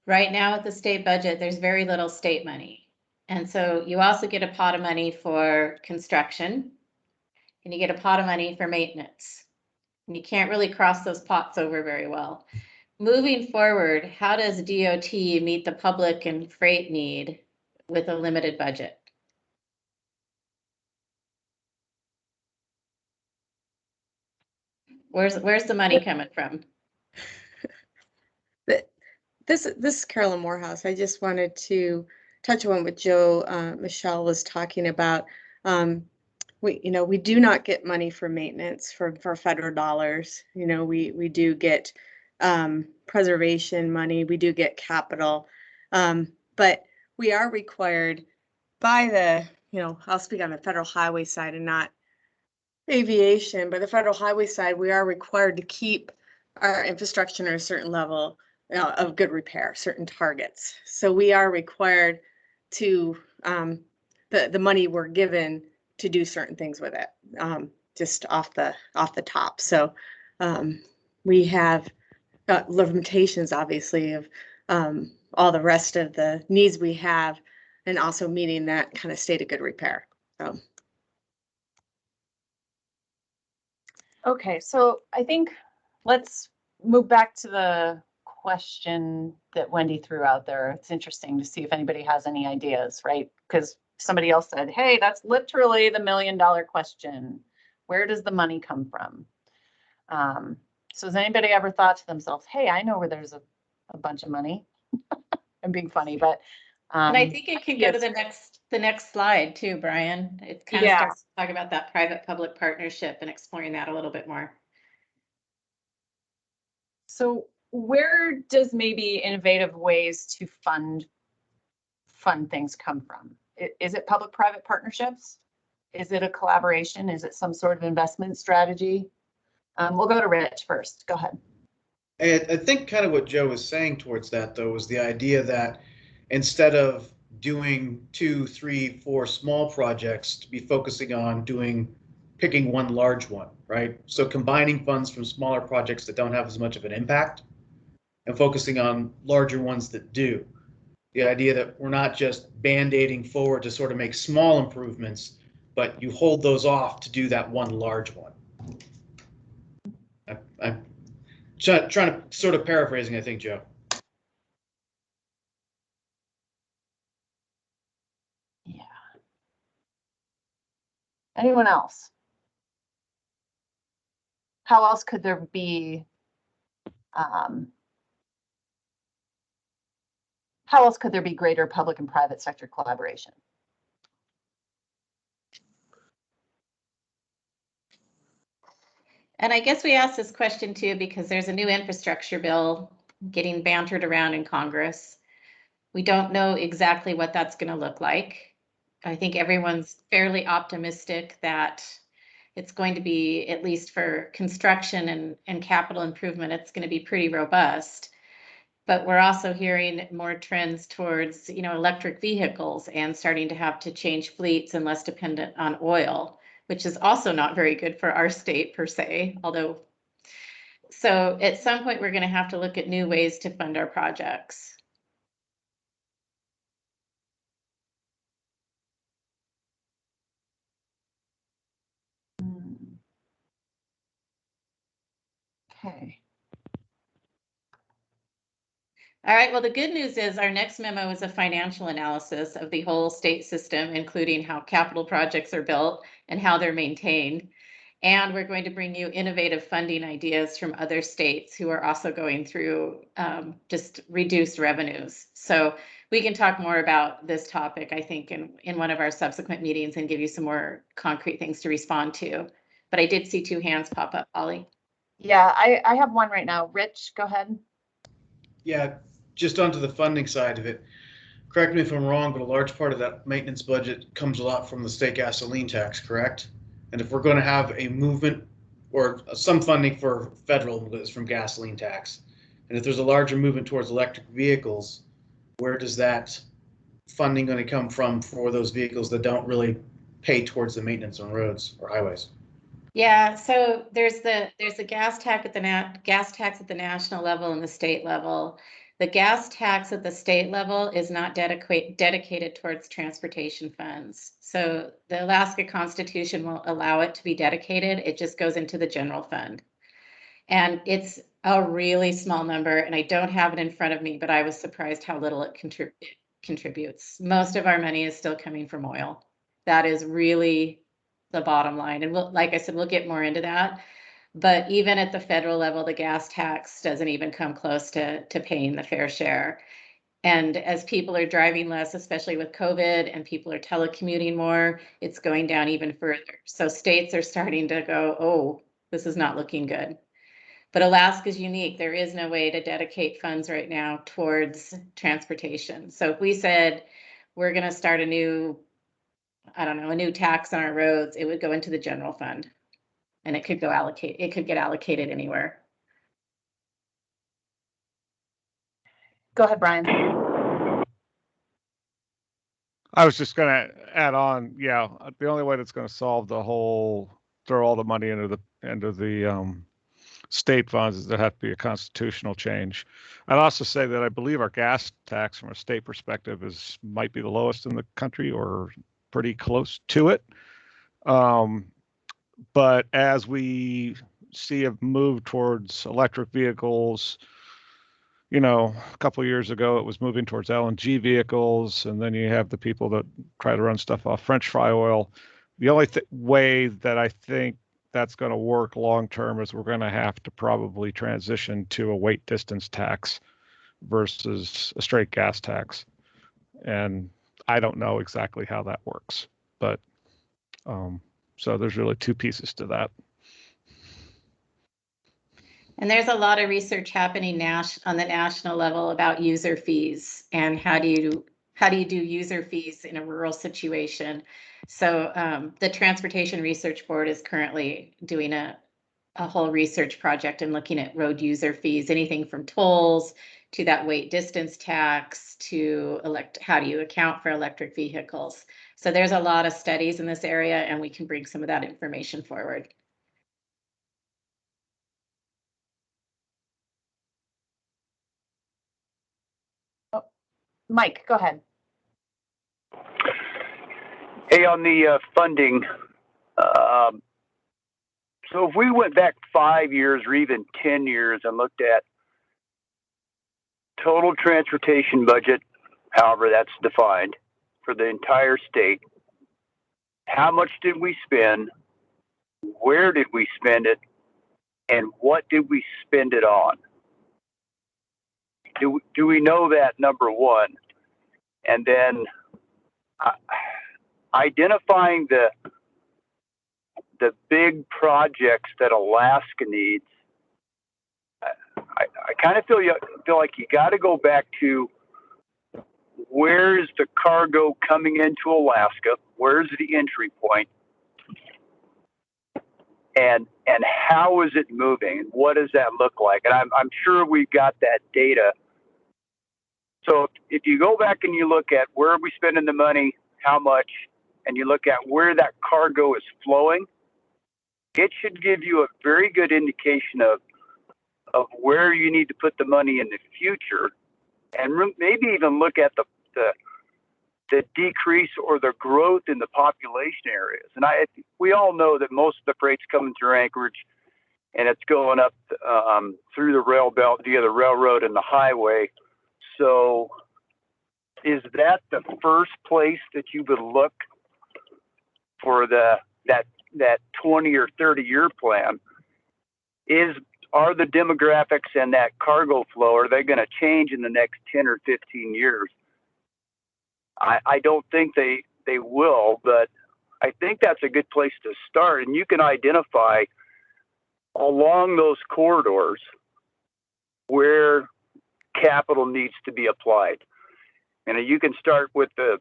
Right now with the state budget, there's very little state money. And so you also get a pot of money for construction, and you get a pot of money for maintenance. And you can't really cross those pots over very well. Moving forward, how does DOT meet the public and freight need with a limited budget? Where's the money coming from? This is Carolyn Morehouse. I just wanted to touch on what Joe Michelle was talking about. We do not get money for maintenance for federal dollars. You know, we do get preservation money. We do get capital, but we are required by the, you know, I'll speak on the federal highway side and not aviation, but the federal highway side, we are required to keep our infrastructure at a certain level of good repair, certain targets. So we are required to, the money we're given do certain things with it, just off the top. So we have got limitations, obviously, of all the rest of the needs we have, and also meeting that kind of state of good repair. So. Okay, so I think let's move back to the question that Wendy threw out there. It's interesting to see if anybody has any ideas, right? Because somebody else said, hey, that's literally the $1 million question. Where does the money come from? So has anybody ever thought to themselves, hey, I know where there's a bunch of money? I'm being funny, but and I think it can go to the next slide too, Brian. It kind of starts to talk about that private-public partnership and exploring that a little bit more. So where does maybe innovative ways to fund things come from? Is it public-private partnerships? Is it a collaboration? Is it some sort of investment strategy? We'll go to Rich first. Go ahead. I think kind of what Joe was saying towards that, though, was the idea that instead of doing 2, 3, 4 small projects, to be focusing on picking one large one, right? So combining funds from smaller projects that don't have as much of an impact and focusing on larger ones that do. The idea that we're not just band-aiding forward to sort of make small improvements, but you hold those off to do that one large one. I'm trying to sort of paraphrasing, I think, Joe. Yeah. Anyone else? How else could there be greater public and private sector collaboration? And I guess we asked this question too because there's a new infrastructure bill getting bantered around in Congress. We don't know exactly what that's going to look like. I think everyone's fairly optimistic that it's going to be, at least for construction and capital improvement, it's going to be pretty robust. But we're also hearing more trends towards, electric vehicles and starting to have to change fleets and less dependent on oil, which is also not very good for our state per se, although. So at some point, we're going to have to look at new ways to fund our projects. Okay. All right, well, the good news is our next memo is a financial analysis of the whole state system, including how capital projects are built and how they're maintained. And we're going to bring you innovative funding ideas from other states who are also going through just reduced revenues. So we can talk more about this topic, I think, in one of our subsequent meetings and give you some more concrete things to respond to. But I did see 2 hands pop up, Holly. Yeah, I have one right now. Rich, go ahead. Yeah, just onto the funding side of it. Correct me if I'm wrong, but a large part of that maintenance budget comes a lot from the state gasoline tax, correct? And if we're going to have a movement or some funding for federal is from gasoline tax, and if there's a larger movement towards electric vehicles, where does that funding going to come from for those vehicles that don't really pay towards the maintenance on roads or highways? Yeah, so there's the gas tax at the national level and the state level. The gas tax at the state level is not dedicated towards transportation funds. So the Alaska Constitution won't allow it to be dedicated. It just goes into the general fund. And it's a really small number, and I don't have it in front of me, but I was surprised how little it contributes. Most of our money is still coming from oil. That is really the bottom line. And like I said, we'll get more into that. But even at the federal level, the gas tax doesn't even come close to paying the fair share. And as people are driving less, especially with COVID, and people are telecommuting more, it's going down even further. So states are starting to go, oh, this is not looking good. But Alaska's unique. There is no way to dedicate funds right now towards transportation. So if we said we're going to start a new tax on our roads, it would go into the general fund. And it could get allocated anywhere. Go ahead, Brian. I was just gonna add on, yeah, the only way that's gonna solve the whole, throw all the money into the state funds is there have to be a constitutional change. I'd also say that I believe our gas tax from a state perspective might be the lowest in the country or pretty close to it. But as we see a move towards electric vehicles, a couple of years ago it was moving towards LNG vehicles, and then you have the people that try to run stuff off French fry oil. The only way that I think that's going to work long term is we're going to have to probably transition to a weight distance tax versus a straight gas tax. And I don't know exactly how that works, but so there's really two pieces to that. And there's a lot of research happening on the national level about user fees and how do you do user fees in a rural situation. So the Transportation Research Board is currently doing a whole research project and looking at road user fees, anything from tolls to that weight distance tax to how do you account for electric vehicles. So there's a lot of studies in this area, and we can bring some of that information forward. Mike, go ahead. Hey, on the funding, so if we went back 5 years or even 10 years and looked at total transportation budget, however that's defined, for the entire state, how much did we spend, where did we spend it, and what did we spend it on? Do we know that, number one? And then identifying the big projects that Alaska needs, I kind of feel like you got to go back to where is the cargo coming into Alaska? Where's the entry point? And how is it moving? What does that look like? And I'm sure we've got that data. So if you go back and you look at where are we spending the money, how much, and you look at where that cargo is flowing, it should give you a very good indication of where you need to put the money in the future, and maybe even look at the decrease or the growth in the population areas. And we all know that most of the freight's coming through Anchorage, and it's going up through the rail belt via the railroad and the highway. So is that the first place that you would look for that 20 or 30-year plan? Are the demographics and that cargo flow, are they going to change in the next 10 or 15 years? I don't think they will, but I think that's a good place to start. And you can identify along those corridors where capital needs to be applied. And you can start with the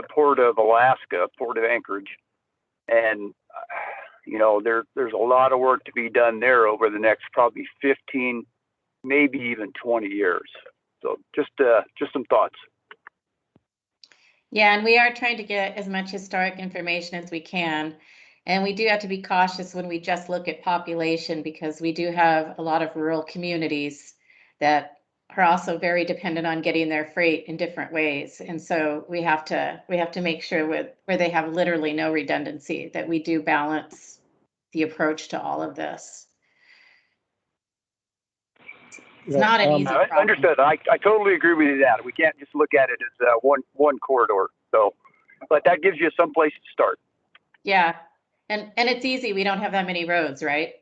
Port of Alaska, Port of Anchorage, and there's a lot of work to be done there over the next probably 15, maybe even 20 years. So just some thoughts. Yeah, and we are trying to get as much historic information as we can. And we do have to be cautious when we just look at population, because we do have a lot of rural communities that are also very dependent on getting their freight in different ways. And so we have to make sure where they have literally no redundancy, that we do balance the approach to all of this. It's not an easy problem. Understood. I totally agree with you that we can't just look at it as one corridor. So, but that gives you some place to start. Yeah, and it's easy. We don't have that many roads, right?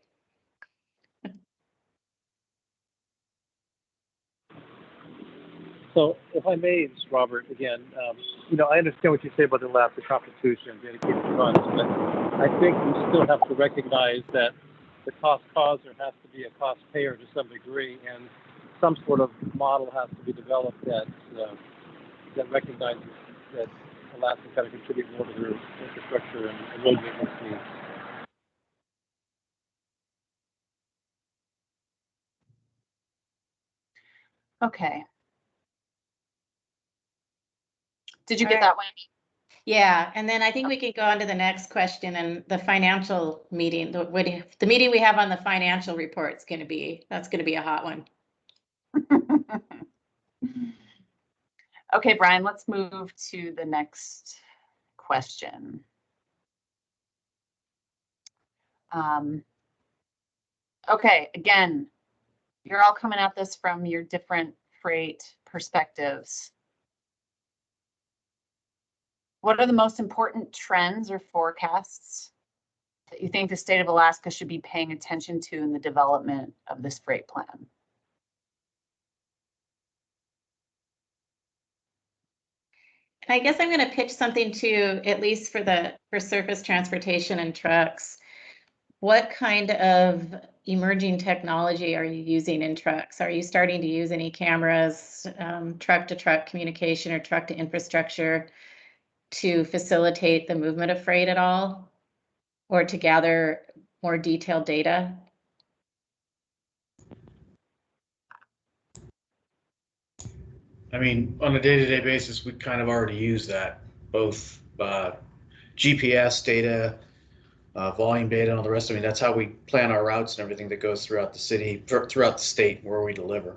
So if I may, it's Robert again, I understand what you say about the Alaska Constitution and dedicated funds, but I think we still have to recognize that the cost causer has to be a cost payer to some degree, and some sort of model has to be developed that recognizes that Alaska's got to contribute more to their infrastructure and road maintenance needs. Okay. Did you All get right. that, Wendy? Yeah, and then I think we can go on to the next question and the financial meeting, the meeting we have on the financial report is going to be, that's going to be a hot one. Okay, Brian, let's move to the next question. Okay, again, you're all coming at this from your different freight perspectives. What are the most important trends or forecasts that you think the state of Alaska should be paying attention to in the development of this freight plan? I guess I'm going to pitch something to, at least for surface transportation and trucks. What kind of emerging technology are you using in trucks? Are you starting to use any cameras, truck to truck communication or truck to infrastructure to facilitate the movement of freight at all, or to gather more detailed data? I mean, on a day-to-day basis, we kind of already use that, both GPS data, volume data, and all the rest. I mean, that's how we plan our routes and everything that goes throughout the city, throughout the state where we deliver.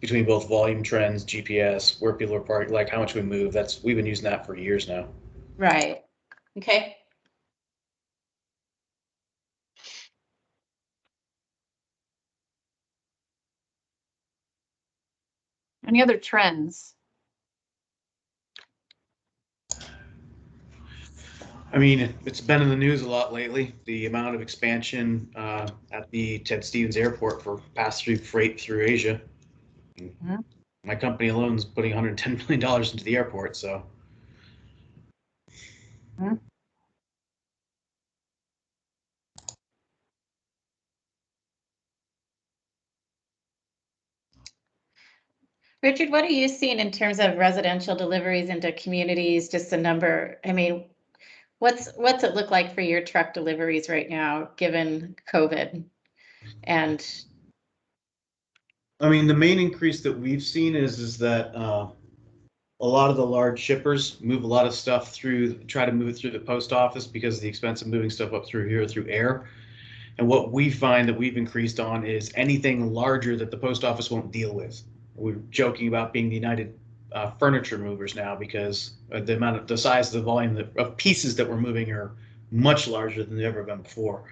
Between both volume trends, GPS, where people are parking, like how much we move, we've been using that for years now. Right. Okay. Any other trends? I mean, it's been in the news a lot lately, the amount of expansion at the Ted Stevens Airport for pass-through freight through Asia. Mm-hmm. My company alone is putting $110 million into the airport, so. Mm-hmm. Richard, what are you seeing in terms of residential deliveries into communities, just the number? I mean, what's it look like for your truck deliveries right now, given COVID? And I mean, the main increase that we've seen is that a lot of the large shippers move a lot of stuff try to move it through the post office because of the expense of moving stuff up through here through air. And what we find that we've increased on is anything larger that the post office won't deal with. We're joking about being the United Furniture Movers now because the size of the volume of pieces that we're moving are much larger than they've ever been before.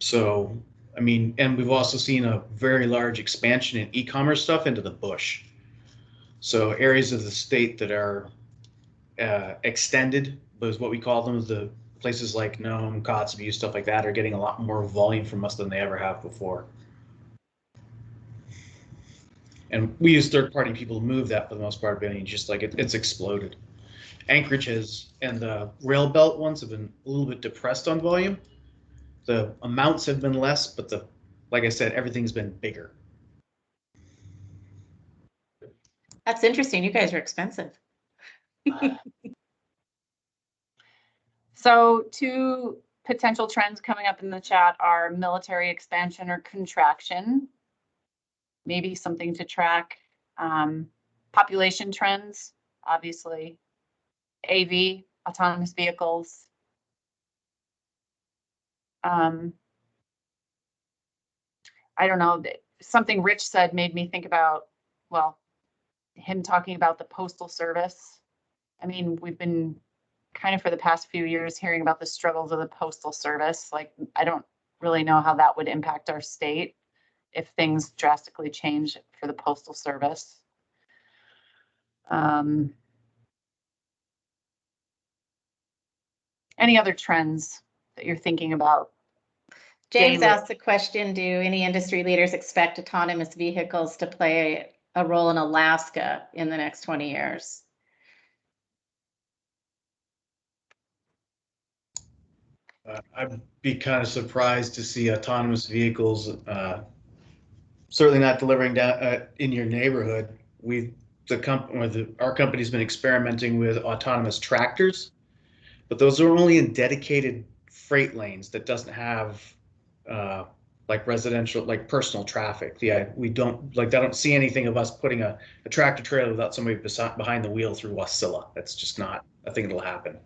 So, I mean, and we've also seen a very large expansion in e-commerce stuff into the bush. So areas of the state that are extended, is what we call them, the places like Nome, Kotzebue, stuff like that, are getting a lot more volume from us than they ever have before. And we use third-party people to move that for the most part, but just like it's exploded. Anchorage and the rail belt ones have been a little bit depressed on volume. The amounts have been less, but like I said, everything's been bigger. that's interesting. You guys are expensive. So two potential trends coming up in the chat are military expansion or contraction. Maybe something to track. Population trends, obviously. AV, autonomous vehicles. I don't know, something Rich said made me think about, well, him talking about the Postal Service. I mean, we've been kind of for the past few years hearing about the struggles of the Postal Service. Like, I don't really know how that would impact our state if things drastically change for the Postal Service. Any other trends that you're thinking about? James asked the question, do any industry leaders expect autonomous vehicles to play a role in Alaska in the next 20 years? I'd be kind of surprised to see autonomous vehicles certainly not delivering down in your neighborhood. Our company's been experimenting with autonomous tractors, but those are only in dedicated freight lanes that doesn't have like residential, like personal traffic. We don't like, I don't see anything of us putting a tractor trailer without somebody behind the wheel through Wasilla. That's just not a thing that'll happen.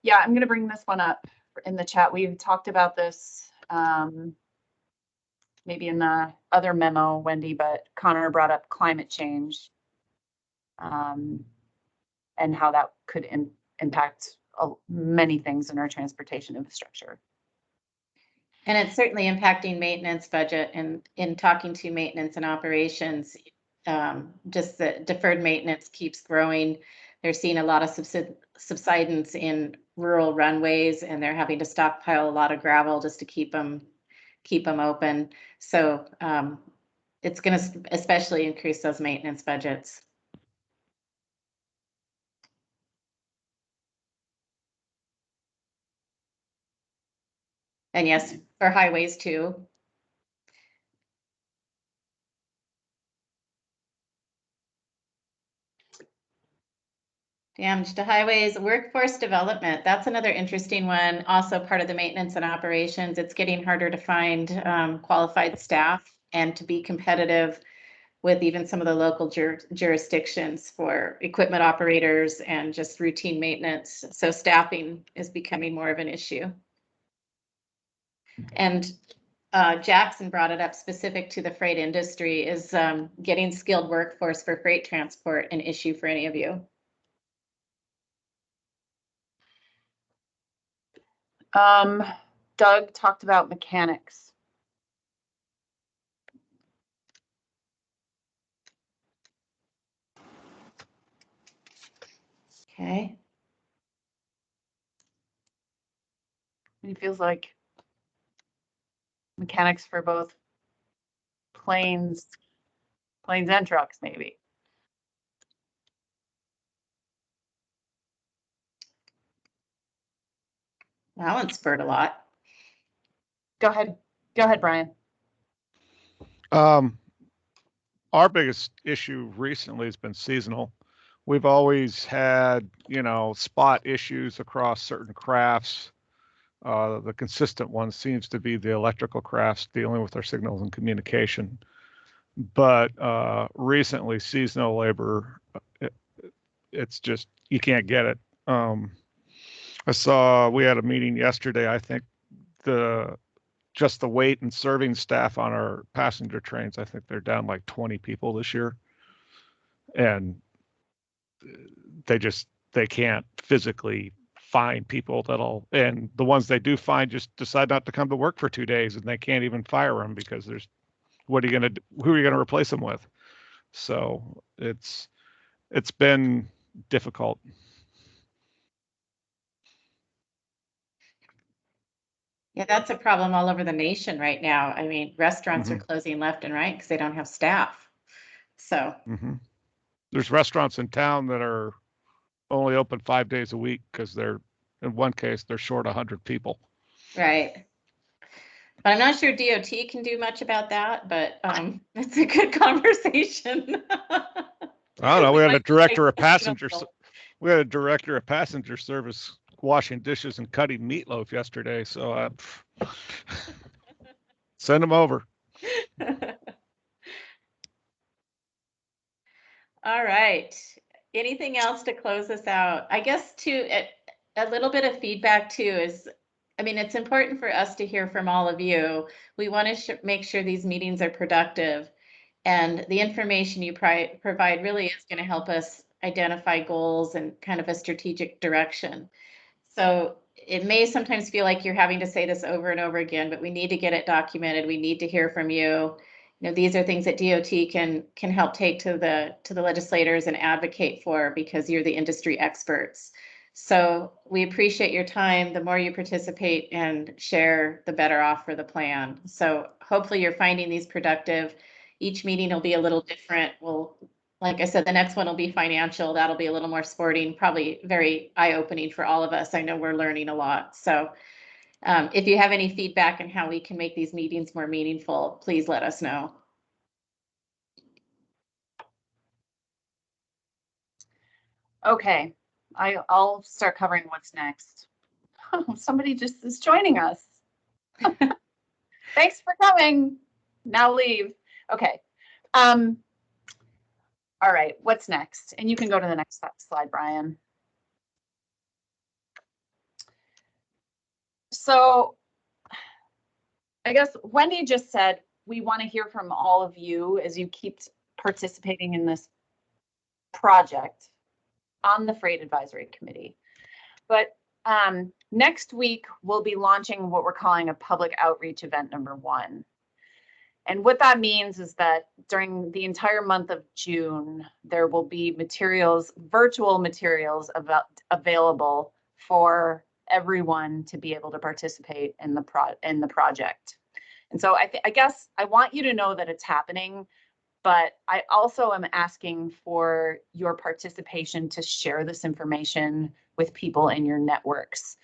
Yeah, I'm gonna bring this one up in the chat. We've talked about this maybe in the other memo, Wendy, but Connor brought up climate change and how that could impact many things in our transportation infrastructure. And it's certainly impacting maintenance budget, and in talking to maintenance and operations, just the deferred maintenance keeps growing. They're seeing a lot of subsidence in rural runways, and they're having to stockpile a lot of gravel just to keep them open. So it's going to especially increase those maintenance budgets. And yes, for highways too. Damage to highways, workforce development. That's another interesting one. Also part of the maintenance and operations. It's getting harder to find qualified staff and to be competitive with even some of the local jurisdictions for equipment operators and just routine maintenance. So staffing is becoming more of an issue. And Jackson brought it up specific to the freight industry. Is getting skilled workforce for freight transport an issue for any of you? Doug talked about mechanics. Okay. He feels like mechanics for both planes and trucks, maybe. That one spurred a lot. Go ahead, Brian. Our biggest issue recently has been seasonal. We've always had, spot issues across certain crafts. The consistent one seems to be the electrical crafts dealing with our signals and communication. But recently, seasonal labor, it's just, you can't get it. I saw, we had a meeting yesterday, I think just the wait and serving staff on our passenger trains, I think they're down like 20 people this year. And they can't physically find people and the ones they do find just decide not to come to work for 2 days, and they can't even fire them because who are you going to replace them with? So it's been difficult. Yeah, that's a problem all over the nation right now. I mean, restaurants are closing left and right because they don't have staff. So there's restaurants in town that are only open 5 days a week because in one case, they're short 100 people. Right. But I'm not sure DOT can do much about that, but it's a good conversation. I don't know. We had a director of passenger service washing dishes and cutting meatloaf yesterday. So send them over. All right. Anything else to close us out? I guess a little bit of feedback too is, I mean, it's important for us to hear from all of you. We want to make sure these meetings are productive, and the information you provide really is going to help us identify goals and kind of a strategic direction. So it may sometimes feel like you're having to say this over and over again, but we need to get it documented. We need to hear from you. These are things that DOT can help take to the legislators and advocate for, because you're the industry experts. So we appreciate your time. The more you participate and share, the better off for the plan. So hopefully you're finding these productive. Each meeting will be a little different. Like I said, the next one will be financial. That'll be a little more sporting, probably very eye-opening for all of us. I know we're learning a lot. So If you have any feedback on how we can make these meetings more meaningful, please let us know. Okay, I'll start covering what's next. Oh, somebody just is joining us. Thanks for coming. Now leave. Okay. All right, what's next? And you can go to the next slide, Brian. So I guess Wendy just said, we want to hear from all of you as you keep participating in this project on the Freight Advisory Committee. But next week, we'll be launching what we're calling a public outreach event #1. And what that means is that during the entire month of June, there will be materials, virtual materials available for everyone to be able to participate in the project. And so I guess I want you to know that it's happening, but I also am asking for your participation to share this information with people in your networks.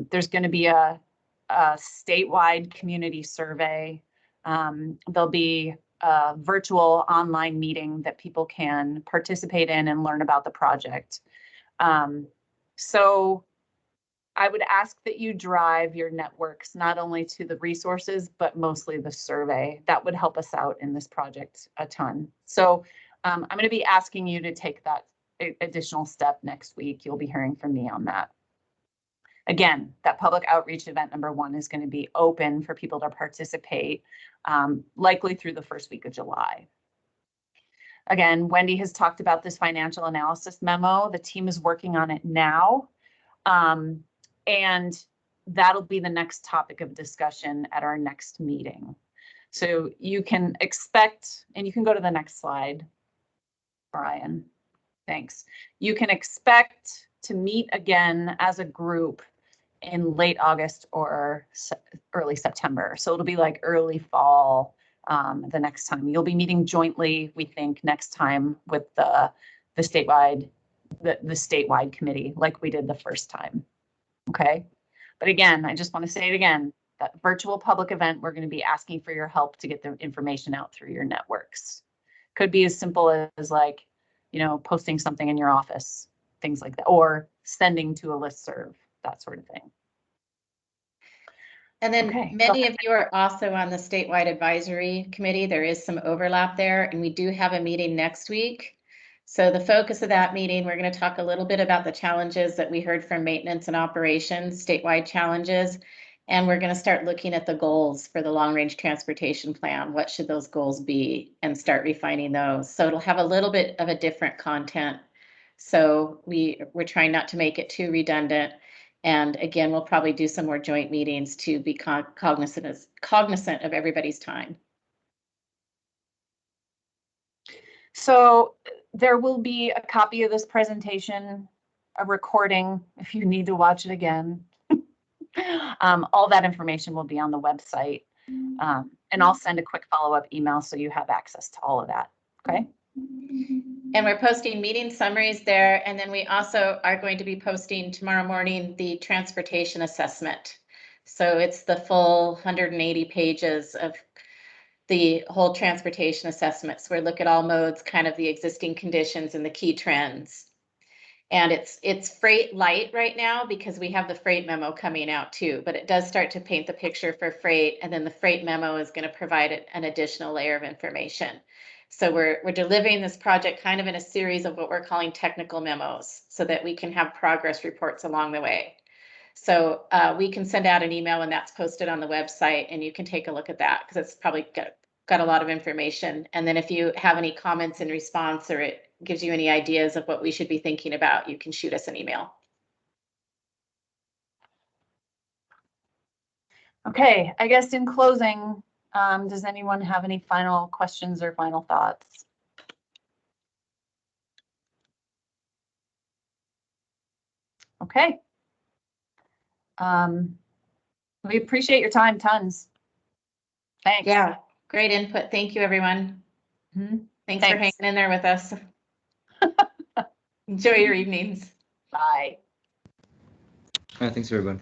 There's going to be a statewide community survey. There'll be a virtual online meeting that people can participate in and learn about the project. So I would ask that you drive your networks not only to the resources, but mostly the survey. That would help us out in this project a ton. So I'm going to be asking you to take that additional step next week. You'll be hearing from me on that. Again, that public outreach event #1 is going to be open for people to participate, likely through the first week of July. Again, Wendy has talked about this financial analysis memo. The team is working on it now. And that'll be the next topic of discussion at our next meeting. So you can expect, and you can go to the next slide, Brian. Thanks. You can expect to meet again as a group in late August or early September. So it'll be like early fall the next time. You'll be meeting jointly, we think, next time with the statewide committee, like we did the first time. Okay. But again, I just want to say it again, that virtual public event, we're going to be asking for your help to get the information out through your networks. Could be as simple as like, you know, posting something in your office, things like that, or sending to a listserv, that sort of thing. And then Okay, many of you are also on the statewide advisory committee. There is some overlap there, and we do have a meeting next week. So the focus of that meeting, we're going to talk a little bit about the challenges that we heard from maintenance and operations, statewide challenges, and we're going to start looking at the goals for the long-range transportation plan. What should those goals be, and start refining those. So it'll have a little bit of a different content. So we're trying not to make it too redundant. And again, we'll probably do some more joint meetings to be cognizant of everybody's time. So there will be a copy of this presentation, a recording if you need to watch it again. All that information will be on the website. And I'll send a quick follow-up email so you have access to all of that. Okay. And we're posting meeting summaries there. And then we also are going to be posting tomorrow morning the transportation assessment. So it's the full 180 pages of the whole transportation assessment. So we look at all modes, kind of the existing conditions and the key trends. And it's freight light right now because we have the freight memo coming out too, but it does start to paint the picture for freight. And then the freight memo is going to provide an additional layer of information. So we're delivering this project kind of in a series of what we're calling technical memos so that we can have progress reports along the way. So we can send out an email when that's posted on the website, and you can take a look at that because it's probably got a lot of information. And then if you have any comments in response, or it gives you any ideas of what we should be thinking about, you can shoot us an email. Okay, I guess in closing, does anyone have any final questions or final thoughts? Okay. We appreciate your time, tons. Thanks. Yeah, great input. Thank you, everyone. Mm-hmm. Thanks for hanging in there with us. Enjoy your evenings. Bye. Thanks, everyone.